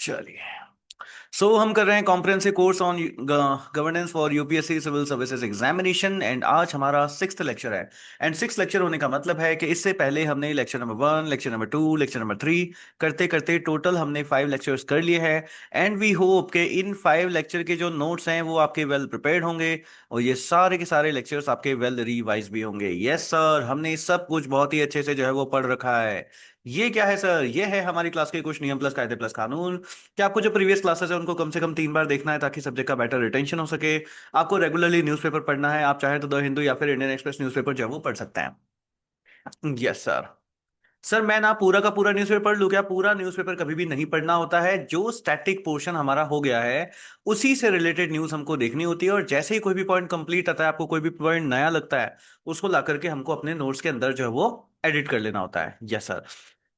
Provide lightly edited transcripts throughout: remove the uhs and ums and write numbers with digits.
चलिए। हम कर रहे हैं comprehensive course on governance for UPSC civil services examination and आज हमारा सिक्स्थ लेक्चर है। एंड सिक्स लेक्चर होने का मतलब है कि इससे पहले हमने lecture number 1, lecture number 2, lecture number 3 करते करते टोटल हमने 5 लेक्चर्स कर लिए हैं। एंड वी होप के इन 5 लेक्चर के जो नोट्स हैं वो आपके वेल प्रिपेयर्ड होंगे और ये सारे के सारे लेक्चर्स आपके वेल रिवाइज भी होंगे। यस सर, हमने सब कुछ बहुत ही अच्छे से जो है वो पढ़ रखा है। ये क्या है सर? ये है हमारी क्लास के कुछ नियम प्लस कायदे प्लस कानून। क्या आपको जो प्रीवियस क्लासेस है उनको कम से कम 3 बार देखना है ताकि सब्जेक्ट का बेटर रिटेंशन हो सके। आपको रेगुलरली न्यूज़पेपर पढ़ना है, आप चाहे तो द हिंदू या फिर इंडियन एक्सप्रेस न्यूज़पेपर जो है वो पढ़ सकते हैं। Yes sir. सर मैं ना पूरा का पूरा न्यूज़पेपर पढ़ लूं क्या? पूरा न्यूज़पेपर कभी भी नहीं पढ़ना होता है। जो स्टैटिक पोर्शन हमारा हो गया है उसी से रिलेटेड न्यूज़ हमको देखनी होती है और जैसे ही कोई भी पॉइंट कंप्लीट आता है, आपको कोई भी पॉइंट नया लगता है, उसको ला करके हमको अपने नोट्स के अंदर जो है वो एडिट कर लेना होता है। Yes sir.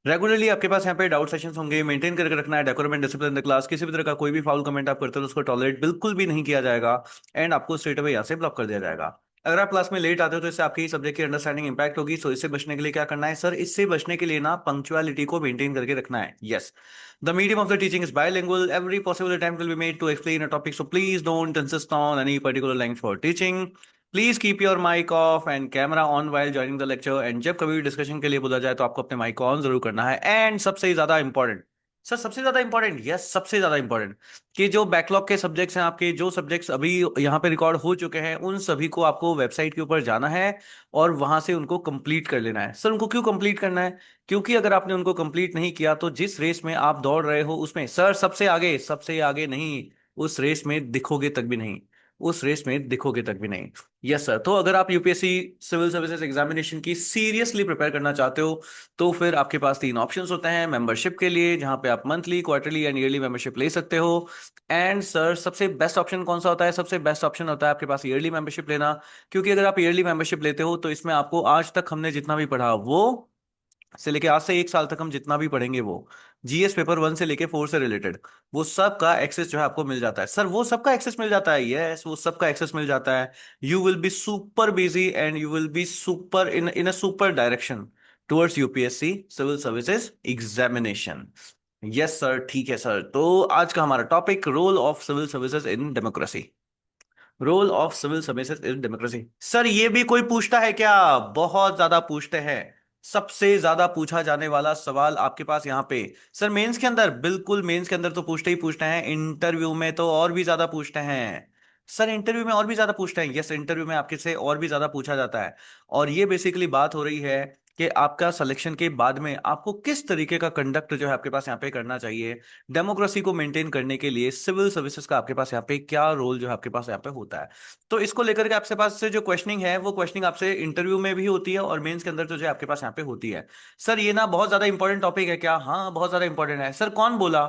रेगुलरली आपके पास यहाँ पे डाउट सेशंस होंगे, मेंटेन करके रखना है decorum and discipline in the class. किसी भी तरह का कोई भी फाउल कमेंट आप करते हो तो उसको टॉलरेट बिल्कुल भी नहीं किया जाएगा एंड आपको स्ट्रेट अवे यहाँ से ब्लॉक कर दिया जाएगा। अगर आप क्लास में लेट आते हो तो इससे आपकी सब्जेक्ट की अंडरस्टैंडिंग इंपैक्ट होगी। सो इससे बचने के लिए क्या करना है सर? इससे बचने के लिए ना पंक्चुअलिटी को मेंटेन करके रखना है। Yes, the medium of the teaching is bilingual, every possible attempt will be made to explain a topic, so please don't insist on any particular language for teaching. Please keep your mic off and camera on while joining the lecture. And जब कभी भी discussion के लिए बोला जाए तो आपको अपने माइक को ऑन जरूर करना है। एंड सबसे ज्यादा इंपॉर्टेंट सर, सबसे ज्यादा इंपॉर्टेंट, यस सबसे ज्यादा इंपॉर्टेंट, कि जो बैकलॉग के सब्जेक्ट्स हैं आपके, जो सब्जेक्ट्स अभी यहाँ पे रिकॉर्ड हो चुके हैं, उन सभी को आपको वेबसाइट के ऊपर जाना है और वहां से उनको कंप्लीट कर लेना है। सर उनको क्यों कंप्लीट करना है? क्योंकि अगर आपने उनको कंप्लीट नहीं किया तो जिस रेस में आप दौड़ रहे हो उसमें सर सबसे आगे नहीं, उस रेस में दिखोगे तक भी नहीं, उस रेस में दिखोगे तक भी नहीं। Yes sir. तो अगर आप यूपीएससी सिविल सर्विसेज एग्जामिनेशन की सीरियसली प्रिपेयर करना चाहते हो तो फिर आपके पास 3 ऑप्शंस होते हैं मेंबरशिप के लिए, जहां पे आप monthly, quarterly and yearly membership ले सकते हो। एंड सर सबसे बेस्ट ऑप्शन कौन सा होता है? सबसे बेस्ट ऑप्शन होता है आपके पास ईयरली मेंबरशिप लेना। क्योंकि अगर आप ईयरली मेंबरशिप लेते हो तो इसमें आपको आज तक हमने जितना भी पढ़ा वो से लेके आज से 1 साल तक हम जितना भी पढ़ेंगे वो जीएस पेपर 1 से लेके 4 से रिलेटेड वो सब का एक्सेस जो है आपको मिल जाता है। सर वो सबका एक्सेस मिल जाता है? यस, वो सबका एक्सेस मिल जाता है। You will be super busy and you will be super in a super direction towards UPSC civil services examination. Yes sir, ठीक है सर। तो आज का हमारा topic, role of civil services in democracy. Role of civil services in democracy. Sir ये भी कोई पूछता है क्या? बहुत ज्यादा पूछते हैं। सबसे ज्यादा पूछा जाने वाला सवाल आपके पास यहाँ पे। सर मेंस के अंदर, बिल्कुल मेंस के अंदर तो पूछते ही पूछते हैं, इंटरव्यू में तो और भी ज्यादा पूछते हैं। सर इंटरव्यू में और भी ज्यादा पूछते हैं। यस, इंटरव्यू में आपके से और भी ज्यादा पूछा जाता है। और ये बेसिकली बात हो रही है कि आपका सिलेक्शन के बाद में आपको किस तरीके का कंडक्ट जो है आपके पास यहाँ पे करना चाहिए। डेमोक्रेसी को मेंटेन करने के लिए सिविल सर्विसेज का आपके पास यहाँ पे क्या रोल जो है आपके पास यहाँ पे होता है। तो इसको लेकर के आपके पास से जो क्वेश्चनिंग है वो क्वेश्चनिंग आपसे इंटरव्यू में भी होती है और मेंस के अंदर तो जो है आपके पास यहाँ पे होती है। सर ये ना बहुत ज्यादा इंपॉर्टेंट टॉपिक है क्या? हाँ बहुत ज्यादा इंपॉर्टेंट है। सर कौन बोला?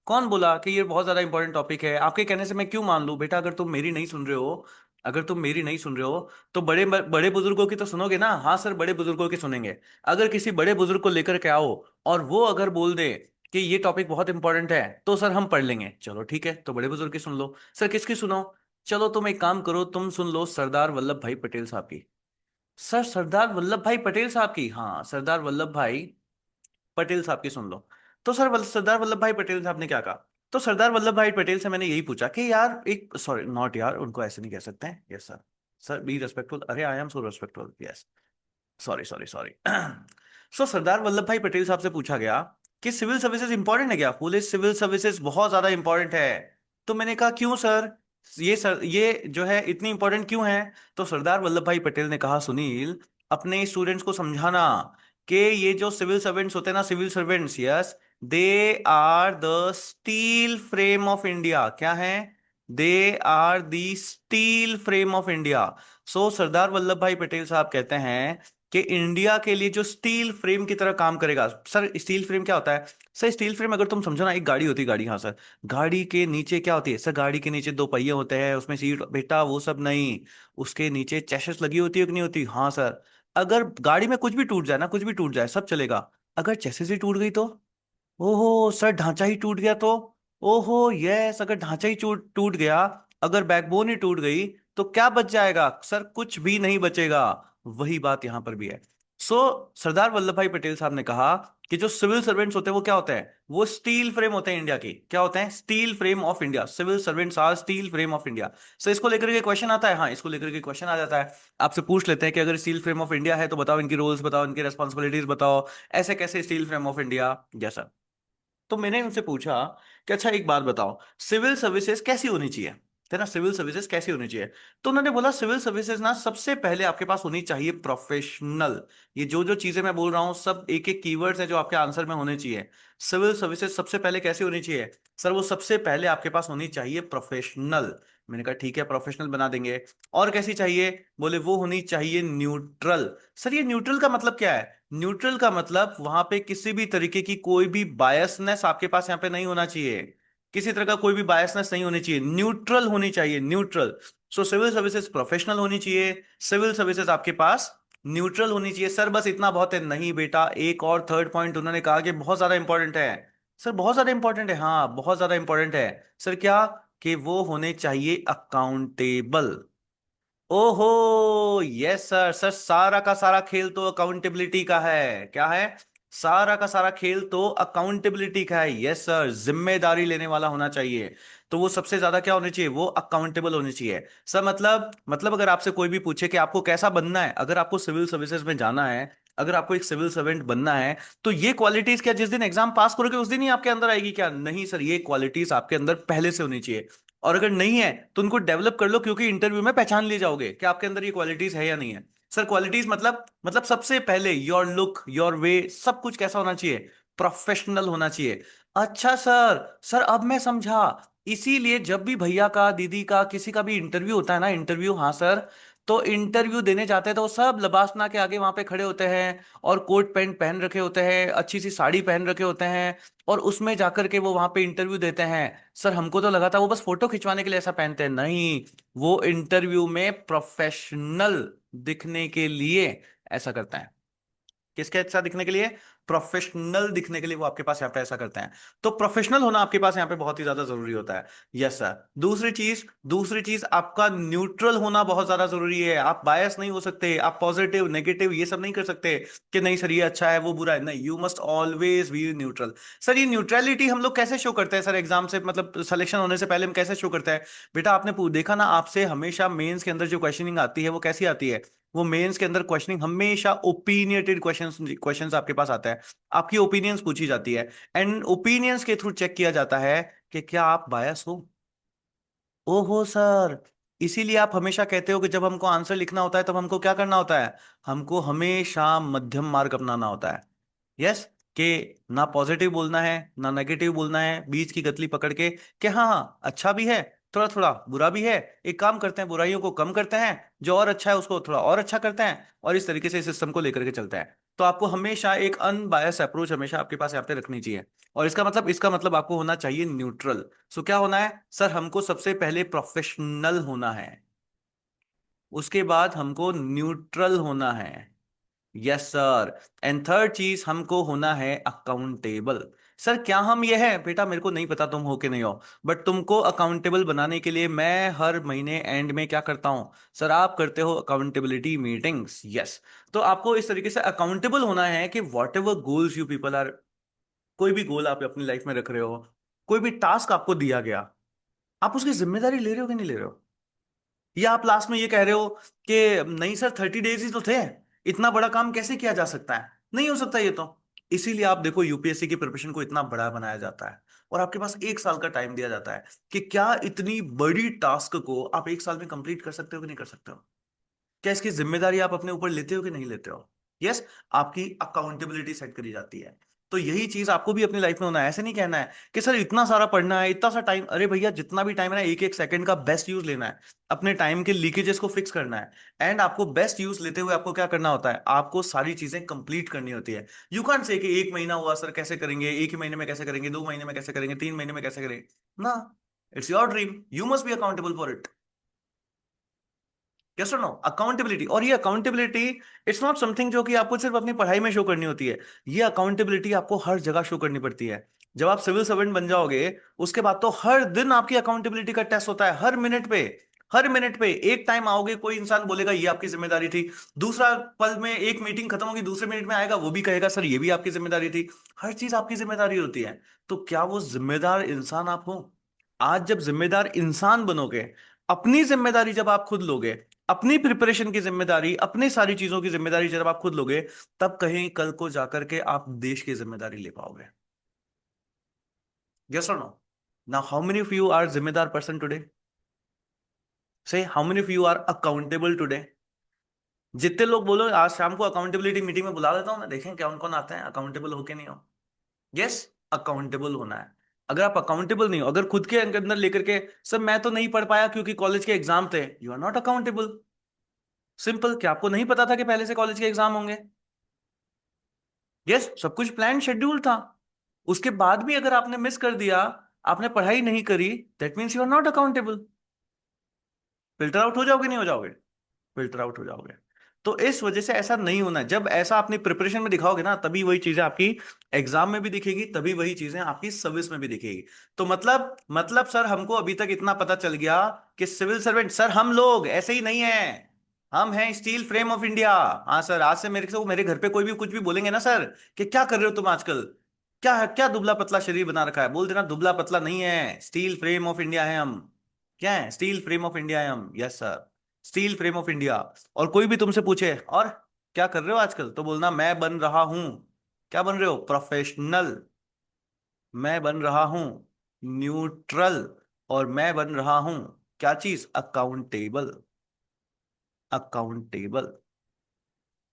कौन बोला कि ये बहुत ज्यादा इंपॉर्टेंट टॉपिक है? आपके कहने से मैं क्यों मान लूं? बेटा अगर तुम मेरी नहीं सुन रहे हो, अगर तुम मेरी नहीं सुन रहे हो तो बड़े बड़े बुजुर्गों की तो सुनोगे ना। हाँ सर, बड़े बुजुर्गों की सुनेंगे। अगर किसी बड़े बुजुर्ग को लेकर के आओ और वो अगर बोल दे कि ये टॉपिक बहुत इंपॉर्टेंट है तो सर हम पढ़ लेंगे। चलो ठीक है, तो बड़े बुजुर्ग की सुन लो। सर किसकी सुनो? चलो तुम एक काम करो, तुम सुन लो सरदार वल्लभ भाई पटेल साहब की। सर सरदार वल्लभ भाई पटेल साहब की, हाँ सरदार वल्लभ भाई पटेल साहब की सुन लो। तो सर सरदार वल्लभ भाई पटेल साहब ने क्या कहा? तो सरदार वल्लभ भाई पटेल से मैंने यही पूछा कि यार एक, सॉरी नॉट यार, उनको ऐसे नहीं कह सकते हैं। Yes sir. Sir be respectful, अरे I am so respectful, yes. Sorry sorry sorry. So Sardar Vallabh Bhai Patel साहब से पूछा गया कि सिविल सर्विसेज इंपॉर्टेंट है क्या? बोले सिविल सर्विसेज बहुत ज्यादा इंपॉर्टेंट है। तो मैंने कहा क्यों सर? ये जो है इतनी इंपॉर्टेंट क्यों है? तो सरदार वल्लभ भाई पटेल ने कहा, सुनील अपने स्टूडेंट्स को समझाना कि ये जो सिविल सर्वेंट्स होते हैं ना, civil servants, yes, they are the steel frame of India. क्या है? They are the steel frame of India. So Sardar Vallabh Bhai Patel साहब कहते हैं कि इंडिया के लिए जो स्टील फ्रेम की तरह काम करेगा। सर स्टील फ्रेम क्या होता है? सर स्टील फ्रेम अगर तुम समझो ना, एक गाड़ी होती है, गाड़ी, हाँ सर, गाड़ी के नीचे क्या होती है? सर गाड़ी के नीचे 2 पहिए होते हैं, उसमें सीट, बेटा वो सब नहीं, उसके नीचे चैसिस लगी होती है कि नहीं होती? हाँ सर। अगर गाड़ी में कुछ भी टूट जाए ना, कुछ भी टूट जाए सब चलेगा। अगर चैसिस ही टूट गई तो? ओहो सर, ढांचा ही टूट गया तो? ओहो यस, अगर ढांचा ही टूट टूट गया, अगर बैकबोन ही टूट गई तो क्या बच जाएगा? सर कुछ भी नहीं बचेगा। वही बात यहां पर भी है। सो सरदार वल्लभ भाई पटेल साहब ने कहा कि जो सिविल सर्वेंट्स होते हैं वो क्या होते हैं, वो स्टील फ्रेम होते हैं इंडिया की। क्या होते हैं? Steel frame of India. Civil servants are steel frame of India. So इसको लेकर के क्वेश्चन आता है, हाँ इसको लेकर के क्वेश्चन आ जाता है। आपसे पूछ लेते हैं कि अगर स्टील फ्रेम ऑफ इंडिया है तो बताओ इनकी रोल्स बताओ, इनकी रेस्पॉन्सिबिलिटीज बताओ, ऐसे कैसे स्टील फ्रेम ऑफ इंडिया जैसा। तो मैंने उनसे पूछा कि अच्छा एक बात बताओ, सिविल सर्विसेज कैसी होनी चाहिए, है ना, सिविल सर्विसेज कैसी होनी चाहिए। तो उन्होंने बोला सिविल सर्विसेज ना सबसे पहले आपके पास होनी चाहिए प्रोफेशनल। ये जो जो चीजें मैं बोल रहा हूं सब एक एक कीवर्ड्स हैं जो आपके आंसर में होने चाहिए। सिविल सर्विसेज सबसे पहले कैसी होनी चाहिए? सर वो सबसे पहले आपके पास होनी चाहिए प्रोफेशनल। मैंने कहा ठीक है प्रोफेशनल बना देंगे। और कैसी चाहिए? बोले वो होनी चाहिए न्यूट्रल। सर ये न्यूट्रल का मतलब क्या है? न्यूट्रल का मतलब वहां पे किसी भी तरीके की कोई भी बायसनेस आपके पास यहाँ पे नहीं होना चाहिए। किसी तरह का कोई भी बायसनेस नहीं होनी चाहिए, न्यूट्रल होनी चाहिए, neutral. So civil services professional होनी चाहिए, सिविल सर्विसेज आपके पास न्यूट्रल होनी चाहिए। सर बस इतना बहुत है? नहीं बेटा, एक और थर्ड पॉइंट उन्होंने कहा कि बहुत ज्यादा इंपॉर्टेंट है। सर बहुत ज्यादा इंपॉर्टेंट है? हाँ बहुत ज्यादा इंपॉर्टेंट है। सर क्या? कि वो होने चाहिए अकाउंटेबल। ओहो यस सर। सर सारा का सारा खेल तो अकाउंटेबिलिटी का है। क्या है? सारा का सारा खेल तो अकाउंटेबिलिटी का है। यस सर, जिम्मेदारी लेने वाला होना चाहिए। तो वो सबसे ज्यादा क्या होनी चाहिए? वो अकाउंटेबल होनी चाहिए। सर मतलब अगर आपसे कोई भी पूछे कि आपको कैसा बनना है, अगर आपको सिविल सर्विसेज में जाना है, अगर आपको एक सिविल सर्वेंट बनना है, तो ये क्वालिटीज क्या जिस दिन एग्जाम पास करोगे उस दिन ही आपके अंदर आएगी क्या? नहीं सर, ये क्वालिटीज आपके अंदर पहले से होनी चाहिए। और अगर नहीं है तो उनको डेवलप कर लो, क्योंकि इंटरव्यू में पहचान लिए जाओगे कि आपके अंदर ये क्वालिटीज है या नहीं है। सर क्वालिटीज मतलब सबसे पहले योर लुक योर वे सब कुछ कैसा होना चाहिए? प्रोफेशनल होना चाहिए। अच्छा सर, सर अब मैं समझा। इसीलिए जब भी भैया का दीदी का किसी का भी इंटरव्यू होता है ना, इंटरव्यू, हाँ सर, तो इंटरव्यू देने जाते हैं तो वो सब लबासना के आगे वहां पे खड़े होते हैं और कोट पैंट पहन रखे होते हैं, अच्छी सी साड़ी पहन रखे होते हैं, और उसमें जाकर के वो वहां पे इंटरव्यू देते हैं। सर हमको तो लगा था वो बस फोटो खिंचवाने के लिए ऐसा पहनते हैं। नहीं, वो इंटरव्यू में प्रोफेशनल दिखने के लिए ऐसा करते हैं। किसके अच्छा दिखने के लिए? प्रोफेशनल दिखने के लिए वो आपके पास यहाँ पे ऐसा करते हैं। तो प्रोफेशनल होना आपके पास यहाँ पे बहुत ही ज्यादा जरूरी होता है। Yes sir. दूसरी चीज आपका न्यूट्रल होना बहुत ज्यादा जरूरी है। आप बायस नहीं हो सकते, आप पॉजिटिव नेगेटिव ये सब नहीं कर सकते कि नहीं सर ये अच्छा है वो बुरा है। नहीं, you must always be neutral. Sir ये न्यूट्रलिटी हम लोग कैसे शो करते हैं सर एग्जाम से, मतलब सिलेक्शन होने से पहले हम कैसे शो करते हैं? बेटा आपने देखा ना, आपसे हमेशा मेंस के अंदर जो क्वेश्चनिंग आती है वो कैसी आती है? वो मेंस के अंदर क्वेश्चनिंग हमेशा ओपिनियटेड क्वेश्चंस क्वेश्चंस आपके पास आता है। आपकी ओपिनियंस पूछी जाती है, एंड ओपिनियंस के थ्रू चेक किया जाता है कि क्या आप बायस हो। ओहो सर, इसीलिए आप हमेशा कहते हो कि जब हमको आंसर लिखना होता है तब हमको क्या करना होता है? हमको हमेशा मध्यम मार्ग अपनाना होता है। यस, कि ना पॉजिटिव बोलना है ना नेगेटिव बोलना है, बीच की गतली पकड़ के कि हाँ हाँ अच्छा भी है, थोड़ा थोड़ा बुरा भी है। एक काम करते हैं, बुराइयों को कम करते हैं, जो और अच्छा है उसको थोड़ा और अच्छा करते हैं, और इस तरीके से सिस्टम को लेकर के चलते हैं। तो आपको हमेशा एक अनबायस अप्रोच हमेशा आपके पास यहाँ पे रखनी चाहिए। और इसका मतलब आपको होना चाहिए न्यूट्रल। सो क्या होना है सर? हमको सबसे पहले प्रोफेशनल होना है, उसके बाद हमको न्यूट्रल होना है। Yes sir. एंड थर्ड चीज हमको होना है अकाउंटेबल। सर क्या हम ये है? बेटा मेरे को नहीं पता तुम हो कि नहीं हो, बट तुमको अकाउंटेबल बनाने के लिए मैं हर महीने एंड में क्या करता हूं? सर आप करते हो अकाउंटेबिलिटी मीटिंग्स। यस। तो आपको इस तरीके से अकाउंटेबल होना है कि whatever goals you people are, कोई भी गोल आप अपनी लाइफ में रख रहे हो, कोई भी टास्क आपको दिया गया, आप उसकी जिम्मेदारी ले रहे हो कि नहीं ले रहे हो? या आप लास्ट में ये कह रहे हो कि नहीं सर 30 डेज ही तो थे, इतना बड़ा काम कैसे किया जा सकता है? नहीं हो सकता ये तो। इसीलिए आप देखो यूपीएससी की प्रिपरेशन को इतना बड़ा बनाया जाता है, और आपके पास 1 साल का टाइम दिया जाता है कि क्या इतनी बड़ी टास्क को आप 1 साल में कंप्लीट कर सकते हो कि नहीं कर सकते हो? क्या इसकी जिम्मेदारी आप अपने ऊपर लेते हो कि नहीं लेते हो? यस। आपकी अकाउंटेबिलिटी सेट करी जाती है। तो यही चीज आपको भी अपनी लाइफ में होना है। ऐसे नहीं कहना है कि सर इतना सारा पढ़ना है, इतना सा टाइम। अरे भैया जितना भी टाइम है ना, एक एक सेकंड का बेस्ट यूज लेना है, अपने टाइम के लीकेजेस को फिक्स करना है। एंड आपको बेस्ट यूज लेते हुए आपको क्या करना होता है? आपको सारी चीजें कंप्लीट करनी होती है। यू कांट से कि 1 महीना हुआ सर कैसे करेंगे, एक ही महीने में कैसे करेंगे, 2 महीने में कैसे करेंगे, 3 महीने में कैसे करेंगे ना। It's your dream, you must be accountable for it. Yes और नो? अकाउंटेबिलिटी, और ये अकाउंटेबिलिटी इट्स नॉट समथिंग जो कि आपको सिर्फ अपनी पढ़ाई में शो करनी होती है। ये अकाउंटेबिलिटी आपको हर जगह शो करनी पड़ती है। जब आप सिविल सर्वेंट बन जाओगे उसके बाद तो हर दिन आपकी अकाउंटेबिलिटी का टेस्ट होता है, हर मिनट पे। हर मिनट पे एक टाइम आओगे, कोई इंसान बोलेगा ये आपकी जिम्मेदारी थी, दूसरा पल में एक मीटिंग खत्म होगी, दूसरे मिनट में आएगा वो भी कहेगा सर ये भी आपकी जिम्मेदारी थी। हर चीज आपकी जिम्मेदारी होती है। तो क्या वो जिम्मेदार इंसान आप हो? आज जब जिम्मेदार इंसान बनोगे, अपनी जिम्मेदारी जब आप खुद लोगे, अपनी प्रिपरेशन की जिम्मेदारी, अपनी सारी चीजों की जिम्मेदारी जब आप खुद लोगे, तब कहीं कल को जाकर के आप देश की जिम्मेदारी ले पाओगे। यस और no? Now how many of you are जिम्मेदार person today? Say how many of you are accountable today? जितने लोग बोलो आज शाम को अकाउंटेबिलिटी मीटिंग में बुला लेता हूं मैं, देखें कौन कौन आते हैं, अकाउंटेबल हो के नहीं हो? यस, अकाउंटेबल होना है। अगर आप अकाउंटेबल नहीं हो, अगर खुद के अंदर लेकर के सर मैं तो नहीं पढ़ पाया क्योंकि कॉलेज के एग्जाम थे, you are not accountable. Simple. क्या आपको नहीं पता था कि पहले से कॉलेज के एग्जाम होंगे? यस, सब कुछ प्लान शेड्यूल था। उसके बाद भी अगर आपने मिस कर दिया, आपने पढ़ाई नहीं करी, that means you are not accountable. Filter out हो जाओगे नहीं हो जाओगे? फिल्टर आउट हो जाओगे। तो इस वजह से ऐसा नहीं होना है। जब ऐसा अपनी प्रिपरेशन में दिखाओगे ना, तभी वही चीजें आपकी एग्जाम में भी दिखेगी, तभी वही चीजें आपकी सर्विस में भी दिखेगी। तो मतलब सर हमको अभी तक इतना पता चल गया कि सिविल सर्वेंट, सर हम लोग ऐसे ही नहीं है, हम हैं स्टील फ्रेम ऑफ इंडिया। हाँ सर, आज से मेरे घर पे कोई भी कुछ भी बोलेंगे ना सर कि क्या कर रहे हो तुम आजकल, क्या क्या दुबला पतला शरीर बना रखा है, बोल देना दुबला पतला नहीं है, स्टील फ्रेम ऑफ इंडिया है हम। क्या है? स्टील फ्रेम ऑफ इंडिया है हम। Yes sir, steel frame of India. और कोई भी तुमसे पूछे और क्या कर रहे हो आजकल, तो बोलना मैं बन रहा हूं। क्या बन रहे हो? प्रोफेशनल। मैं बन रहा हूं न्यूट्रल। और मैं बन रहा हूं क्या चीज? अकाउंटेबल। अकाउंटेबल।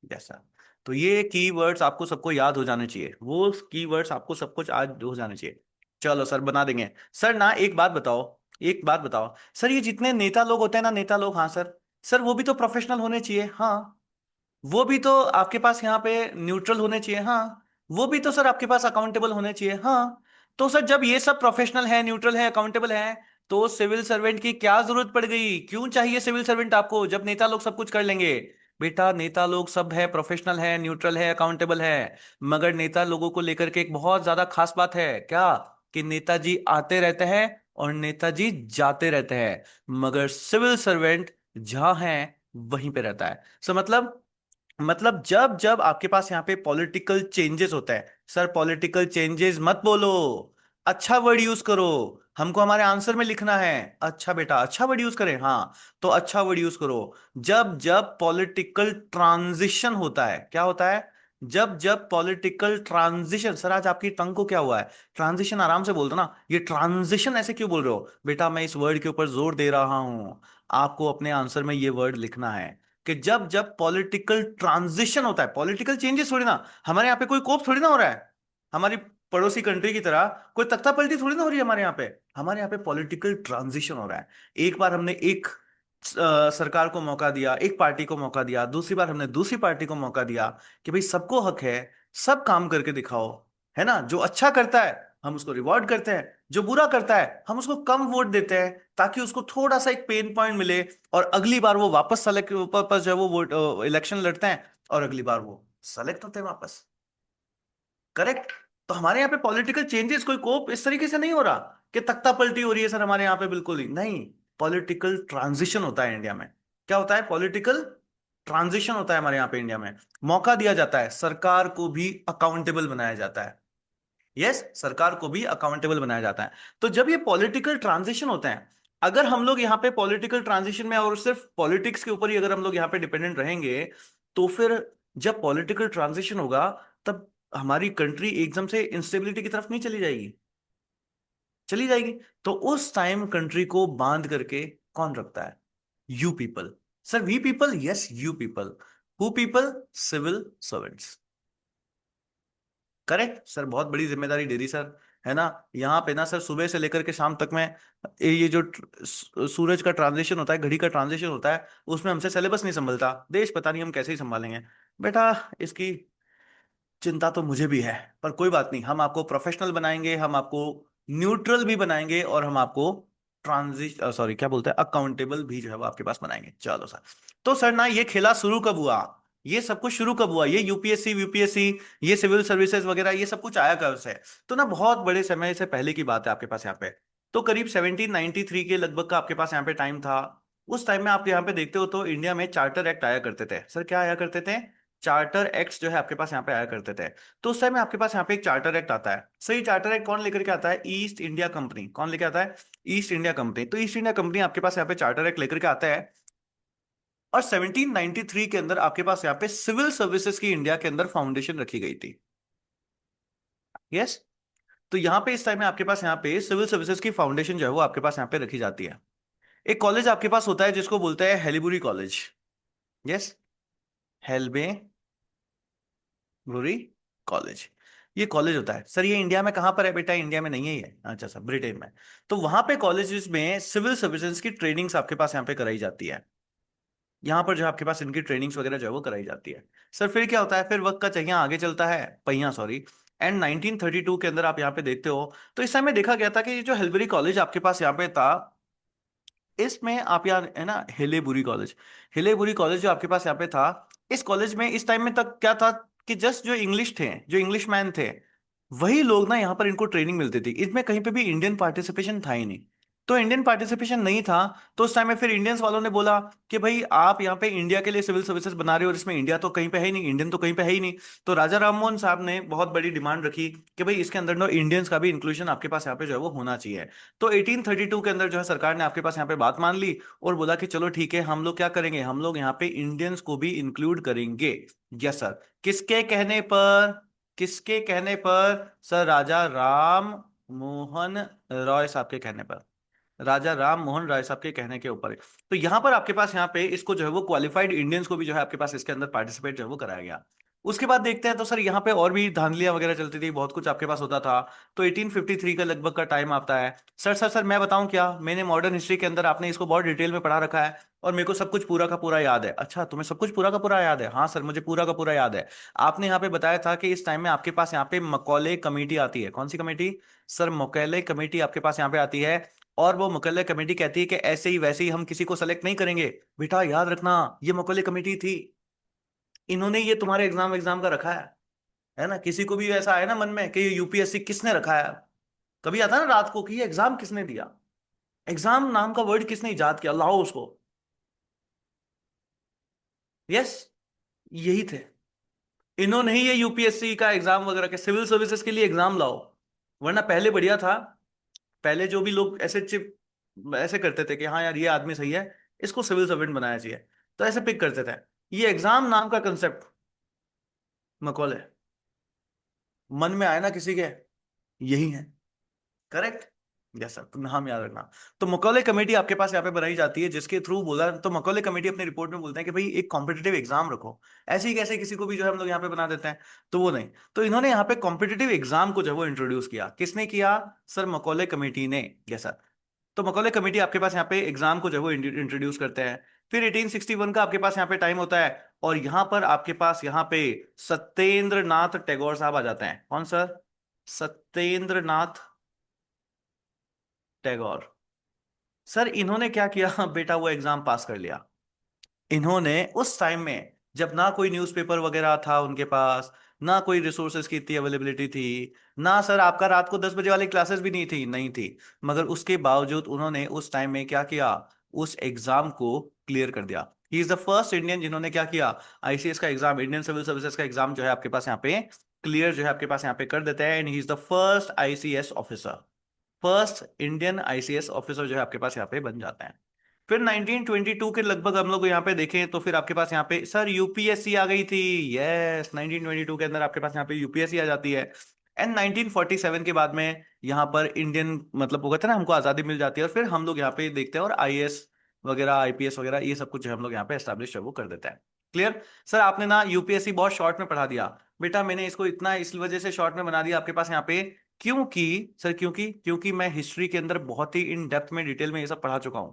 जैसा। तो ये कीवर्ड्स आपको सबको याद हो जाने चाहिए, वो कीवर्ड्स आपको सब कुछ आज हो जाने चाहिए। चलो सर बना देंगे। सर ना एक बात बताओ, एक बात बताओ सर, ये जितने नेता लोग होते हैं ना, नेता लोग, हाँ सर, सर वो भी तो प्रोफेशनल होने चाहिए, हाँ। वो भी तो आपके पास यहाँ पे न्यूट्रल होने चाहिए, हाँ। वो भी तो सर आपके पास अकाउंटेबल होने चाहिए, हाँ। तो सर जब ये सब प्रोफेशनल है, न्यूट्रल है, अकाउंटेबल है, तो सिविल सर्वेंट की क्या जरूरत पड़ गई? क्यों चाहिए सिविल सर्वेंट आपको जब नेता लोग सब कुछ कर लेंगे? बेटा नेता लोग सब है, प्रोफेशनल है, न्यूट्रल है, अकाउंटेबल है, मगर नेता लोगों को लेकर के एक बहुत ज्यादा खास बात है, क्या? कि नेताजी आते रहते हैं और नेताजी जाते रहते हैं, मगर सिविल सर्वेंट जहां है वहीं पे रहता है। सो मतलब जब जब आपके पास यहाँ पे पॉलिटिकल चेंजेस होता है, सर पॉलिटिकल चेंजेस मत बोलो, अच्छा वर्ड यूज करो। हमको हमारे आंसर में लिखना है, अच्छा बेटा अच्छा वर्ड यूज करें, हाँ। तो अच्छा वर्ड यूज करो। जब जब पॉलिटिकल ट्रांजिशन होता है, क्या होता है? जब जब पॉलिटिकल ट्रांजिशन, सर आज आपकी टंग को क्या हुआ है? ट्रांजिशन आराम से बोल दो ना, ये ट्रांजिशन ऐसे क्यों बोल रहे हो? बेटा मैं इस वर्ड के ऊपर जोर दे रहा हूं, आपको अपने आंसर में ये वर्ड लिखना है कि जब जब पॉलिटिकल ट्रांजिशन होता है, पॉलिटिकल चेंजेस थोड़ी ना, हमारे यहाँ पे कोई कोप थोड़ी ना हो रहा है, हमारी पड़ोसी कंट्री की तरह कोई तख्ता पलटी थोड़ी ना हो रही है हमारे यहाँ पे। हमारे यहाँ पे पॉलिटिकल ट्रांजिशन हो रहा है। एक बार हमने एक सरकार को मौका दिया, एक पार्टी को मौका दिया, दूसरी बार हमने दूसरी पार्टी को मौका दिया कि भाई सबको हक है, सब काम करके दिखाओ, है ना? जो अच्छा करता है हम उसको रिवॉर्ड करते हैं, जो बुरा करता है हम उसको कम वोट देते हैं, ताकि उसको थोड़ा सा एक पेन पॉइंट मिले, और अगली बार वो वापस सेलेक्ट वापस जो है वो वोट इलेक्शन लड़ते हैं, और अगली बार वो सेलेक्ट होते हैं वापस। करेक्ट। तो हमारे यहाँ पे पॉलिटिकल चेंजेस कोई कोप इस तरीके से नहीं हो रहा कि तख्ता पलटी हो रही है सर, हमारे यहाँ पे बिल्कुल ही नहीं। पॉलिटिकल ट्रांजिशन होता है इंडिया में। क्या होता है? पॉलिटिकल ट्रांजिशन होता है हमारे यहाँ पे इंडिया में। मौका दिया जाता है, सरकार को भी अकाउंटेबल बनाया जाता है। यस, सरकार को भी अकाउंटेबल बनाया जाता है। तो जब ये पॉलिटिकल ट्रांजिशन होते हैं, अगर हम लोग यहाँ पे पॉलिटिकल ट्रांजिशन में और सिर्फ पॉलिटिक्स के ऊपर ही अगर हम लोग यहाँ पे डिपेंडेंट रहेंगे, तो फिर जब पॉलिटिकल ट्रांजिशन होगा, तब हमारी कंट्री एकदम से इंस्टेबिलिटी की तरफ नहीं चली जाएगी? चली जाएगी। तो उस टाइम कंट्री को बांध करके कौन रखता है? You people. Sir we people? Yes, you people. Who people? Civil servants. Correct sir, बहुत बड़ी जिम्मेदारी दे दी सर, है ना? यहाँ पे ना सर सुबह से लेकर के शाम तक में ये जो सूरज का ट्रांजिशन होता है, घड़ी का ट्रांजिशन होता है, उसमें हमसे सिलेबस नहीं संभलता, देश पता नहीं हम कैसे ही संभालेंगे। बेटा इसकी चिंता तो मुझे भी है, पर कोई बात नहीं, हम आपको प्रोफेशनल बनाएंगे, हम आपको न्यूट्रल भी बनाएंगे, और हम आपको ट्रांजिट सॉरी क्या बोलते हैं, अकाउंटेबल भी जो है वो आपके पास बनाएंगे। चलो सर। तो सर ना ये खेला शुरू कब हुआ, ये सब कुछ शुरू कब हुआ, ये यूपीएससी यूपीएससी, ये सिविल सर्विसेज वगैरह, ये सब कुछ आया कब से? तो ना बहुत बड़े समय से पहले की बात है आपके पास यहाँ पे। तो करीब 1793 के लगभग का आपके पास यहाँ पे टाइम था। उस टाइम में आप यहाँ पे देखते हो तो इंडिया में चार्टर एक्ट आया करते थे। सर क्या आया करते थे? चार्टर एक्ट जो है आपके पास यहाँ पे आया करते थे। तो उस टाइम में आपके पास यहाँ पे एक चार्टर एक्ट आता है। सही, चार्टर एक्ट कौन लेकर के आता है? East India company. कौन लेकर आता है? East India company. तो ईस्ट इंडिया कंपनी आपके पास यहाँ पे चार्टर एक्ट लेकर के आता है। और 1793 के अंदर आपके पास यहाँ पे सिविल सर्विसेज की इंडिया के अंदर फाउंडेशन रखी गई थी। यस। तो यहाँ पे इस टाइम में आपके पास यहाँ पे सिविल सर्विसेज की फाउंडेशन जो है वो आपके पास यहाँ पे रखी जाती है। एक कॉलेज आपके पास होता है जिसको बोलते हैं Haileybury college. Yes, Haileybury college. ये कॉलेज होता है। सर ये इंडिया में कहां पर है बेटा? इंडिया में नहीं है ये। अच्छा सर, ब्रिटेन में। तो वहां पे कॉलेजेस में सिविल सर्विसेज की ट्रेनिंग्स आपके पास यहाँ पे कराई जाती है। यहाँ पर जो आपके पास इनकी ट्रेनिंग्स वगैरह जो है वो कराई जाती है। सर फिर क्या होता है? फिर वक्त का चाहिए आगे चलता है, पहिया सॉरी। एंड 1932 के अंदर आप यहाँ पे देखते हो तो इस समय देखा गया था कि ये जो हेल्बरी कॉलेज आपके पास यहाँ पे था, इसमें आप यार है ना हिलेबुरी कॉलेज। हिलेबुरी कॉलेज जो आपके पास यहाँ पे था, इस कॉलेज में इस टाइम में तक क्या था कि जस्ट जो इंग्लिश थे, जो इंग्लिश मैन थे, वही लोग ना यहाँ पर इनको ट्रेनिंग मिलती थी। इसमें कहीं पे भी इंडियन पार्टिसिपेशन था ही नहीं। तो इंडियन पार्टिसिपेशन नहीं था। तो उस टाइम में फिर इंडियंस वालों ने बोला कि भाई आप यहाँ पे इंडिया के लिए सिविल सर्विसेज बना रहे हो और इसमें इंडिया तो कहीं पे है ही नहीं, इंडियन तो कहीं पे है ही नहीं। तो राजा राममोहन साहब ने बहुत बड़ी डिमांड रखी कि भाई इसके अंदर नो इंडियंस का भी इंक्लूजन आपके पास यहाँ पे जो है वो होना चाहिए। तो 1832 के अंदर जो है सरकार ने आपके पास यहाँ पे बात मान ली और बोला कि चलो ठीक है, हम लोग क्या करेंगे, हम लोग यहाँ पे इंडियंस को भी इंक्लूड करेंगे। Yes sir. किसके कहने पर? किसके कहने पर? सर राजा राम मोहन रॉय साहब के कहने पर। राजा राम मोहन राय साहब के कहने के ऊपर। तो यहां पर आपके पास यहाँ पे इसको जो है वो क्वालिफाइड इंडियंस को भी जो है आपके पास इसके अंदर पार्टिसिपेट जो है वो कराया गया। उसके बाद देखते हैं तो सर यहाँ पे और भी धांधलियां वगैरह चलती थी, बहुत कुछ आपके पास होता था। तो 1853 का लगभग का टाइम आता है। सर मैं बताऊं क्या, मैंने मॉडर्न हिस्ट्री के अंदर आपने इसको बहुत डिटेल में पढ़ा रखा है और मेरे को सब कुछ पूरा का पूरा याद है। अच्छा, तुम्हें सब कुछ पूरा का पूरा याद है? हाँ सर, मुझे पूरा का पूरा याद है। आपने यहाँ पे बताया था कि इस टाइम में आपके पास यहाँ पे मकौले कमेटी आती है। कौन सी कमेटी? सर मकौले कमेटी आपके पास यहाँ पे आती है। और वो मुकल्ले कमेटी कहती है कि ऐसे ही वैसे ही हम किसी को सेलेक्ट नहीं करेंगे। बेटा याद रखना, ये मुकल्ले कमेटी थी। इन्होंने ये तुम्हारे एग्जाम एग्जाम का रखा है ना? किसी को भी ऐसा आया ना मन में कि ये यूपीएससी किसने रखा है, कभी आता ना रात को कि ये एग्जाम किसने दिया, एग्जाम नाम का वर्ड किसने इजाद किया, लाओ उसको। यस, यही थे। इन्होंने ही ये यूपीएससी का एग्जाम वगैरह के सिविल सर्विसेज के लिए एग्जाम लाओ। वरना पहले बढ़िया था। पहले जो भी लोग ऐसे चिप ऐसे करते थे कि हाँ यार ये आदमी सही है, इसको सिविल सर्वेंट बनाया चाहिए, तो ऐसे पिक करते थे। ये एग्जाम नाम का कंसेप्ट मकौले मन में आए ना किसी के, यही है। करेक्ट। यस सर, तुम नाम याद रखना। तो मकौले कमेटी आपके पास यहाँ पे बनाई जाती है जिसके थ्रू बोला, तो मकौले कमेटी अपनी रिपोर्ट में बोलते हैं कि भाई एक कॉम्पिटेटिव एग्जाम रखो। ऐसे ही कैसे किसी को भी जो है हम लोग यहाँ पे बना देते हैं, तो वो नहीं। तो इन्होंने यहाँ पे कॉम्पिटेटिव एग्जाम को जो है वो इंट्रोड्यूस किया। किसने किया? सर मकौले कमेटी ने। Yes sir. तो मकौले कमेटी आपके पास यहाँ पे एग्जाम को जो है वो इंट्रोड्यूस करते हैं। फिर 1861 का आपके पास यहाँ पे टाइम होता है और यहाँ पर आपके पास यहाँ पे सत्येंद्र नाथ टैगोर साहब आ जाते हैं। कौन सर? सत्येंद्र नाथ टैगोर। सर इन्होंने क्या किया बेटा, वो एग्जाम पास कर लिया। इन्होंने उस टाइम में जब ना कोई न्यूज़पेपर वगैरह था उनके पास, ना कोई रिसोर्सेज की इतनी अवेलेबिलिटी थी, ना सर आपका रात को 10 बजे वाली क्लासेस भी नहीं थी, मगर उसके बावजूद उन्होंने उस टाइम में क्या किया, उस एग्जाम को क्लियर कर दिया। He is the first Indian जिन्होंने क्या किया, आईसीएस का एग्जाम, इंडियन सिविल सर्विसेज का एग्जाम जो है आपके पास यहाँ पे क्लियर जो है आपके पास यहाँ पे कर देते हैं। And he is the first ICS officer, first Indian ICS officer जो है आपके पास यहाँ पे बन जाता है। फिर 1922 के लगभग हम लोग यहाँ पे देखें तो फिर आपके पास यहाँ पे सर यूपीएससी आ गई थी। यस, 1922 के अंदर आपके पास यहाँ पे यूपीएससी आ जाती है। एंड 1947 के बाद में यहाँ पर इंडियन मतलब वो कहते हैं ना हमको आजादी मिल जाती है और फिर हम लोग यहाँ पे देखते हैं और आईएएस वगैरह आईपीएस वगैरह ये सब कुछ जो है हम लोग यहाँ पे एस्टेब्लिश वो कर देते हैं। क्लियर। सर आपने ना यूपीएससी बहुत शॉर्ट में पढ़ा दिया। बेटा मैंने इसको इतना इस वजह से शॉर्ट में बना दिया आपके पास यहाँ पे, क्योंकि सर क्योंकि मैं हिस्ट्री के अंदर बहुत ही इन डेप्थ में डिटेल में ये सब पढ़ा चुका हूं।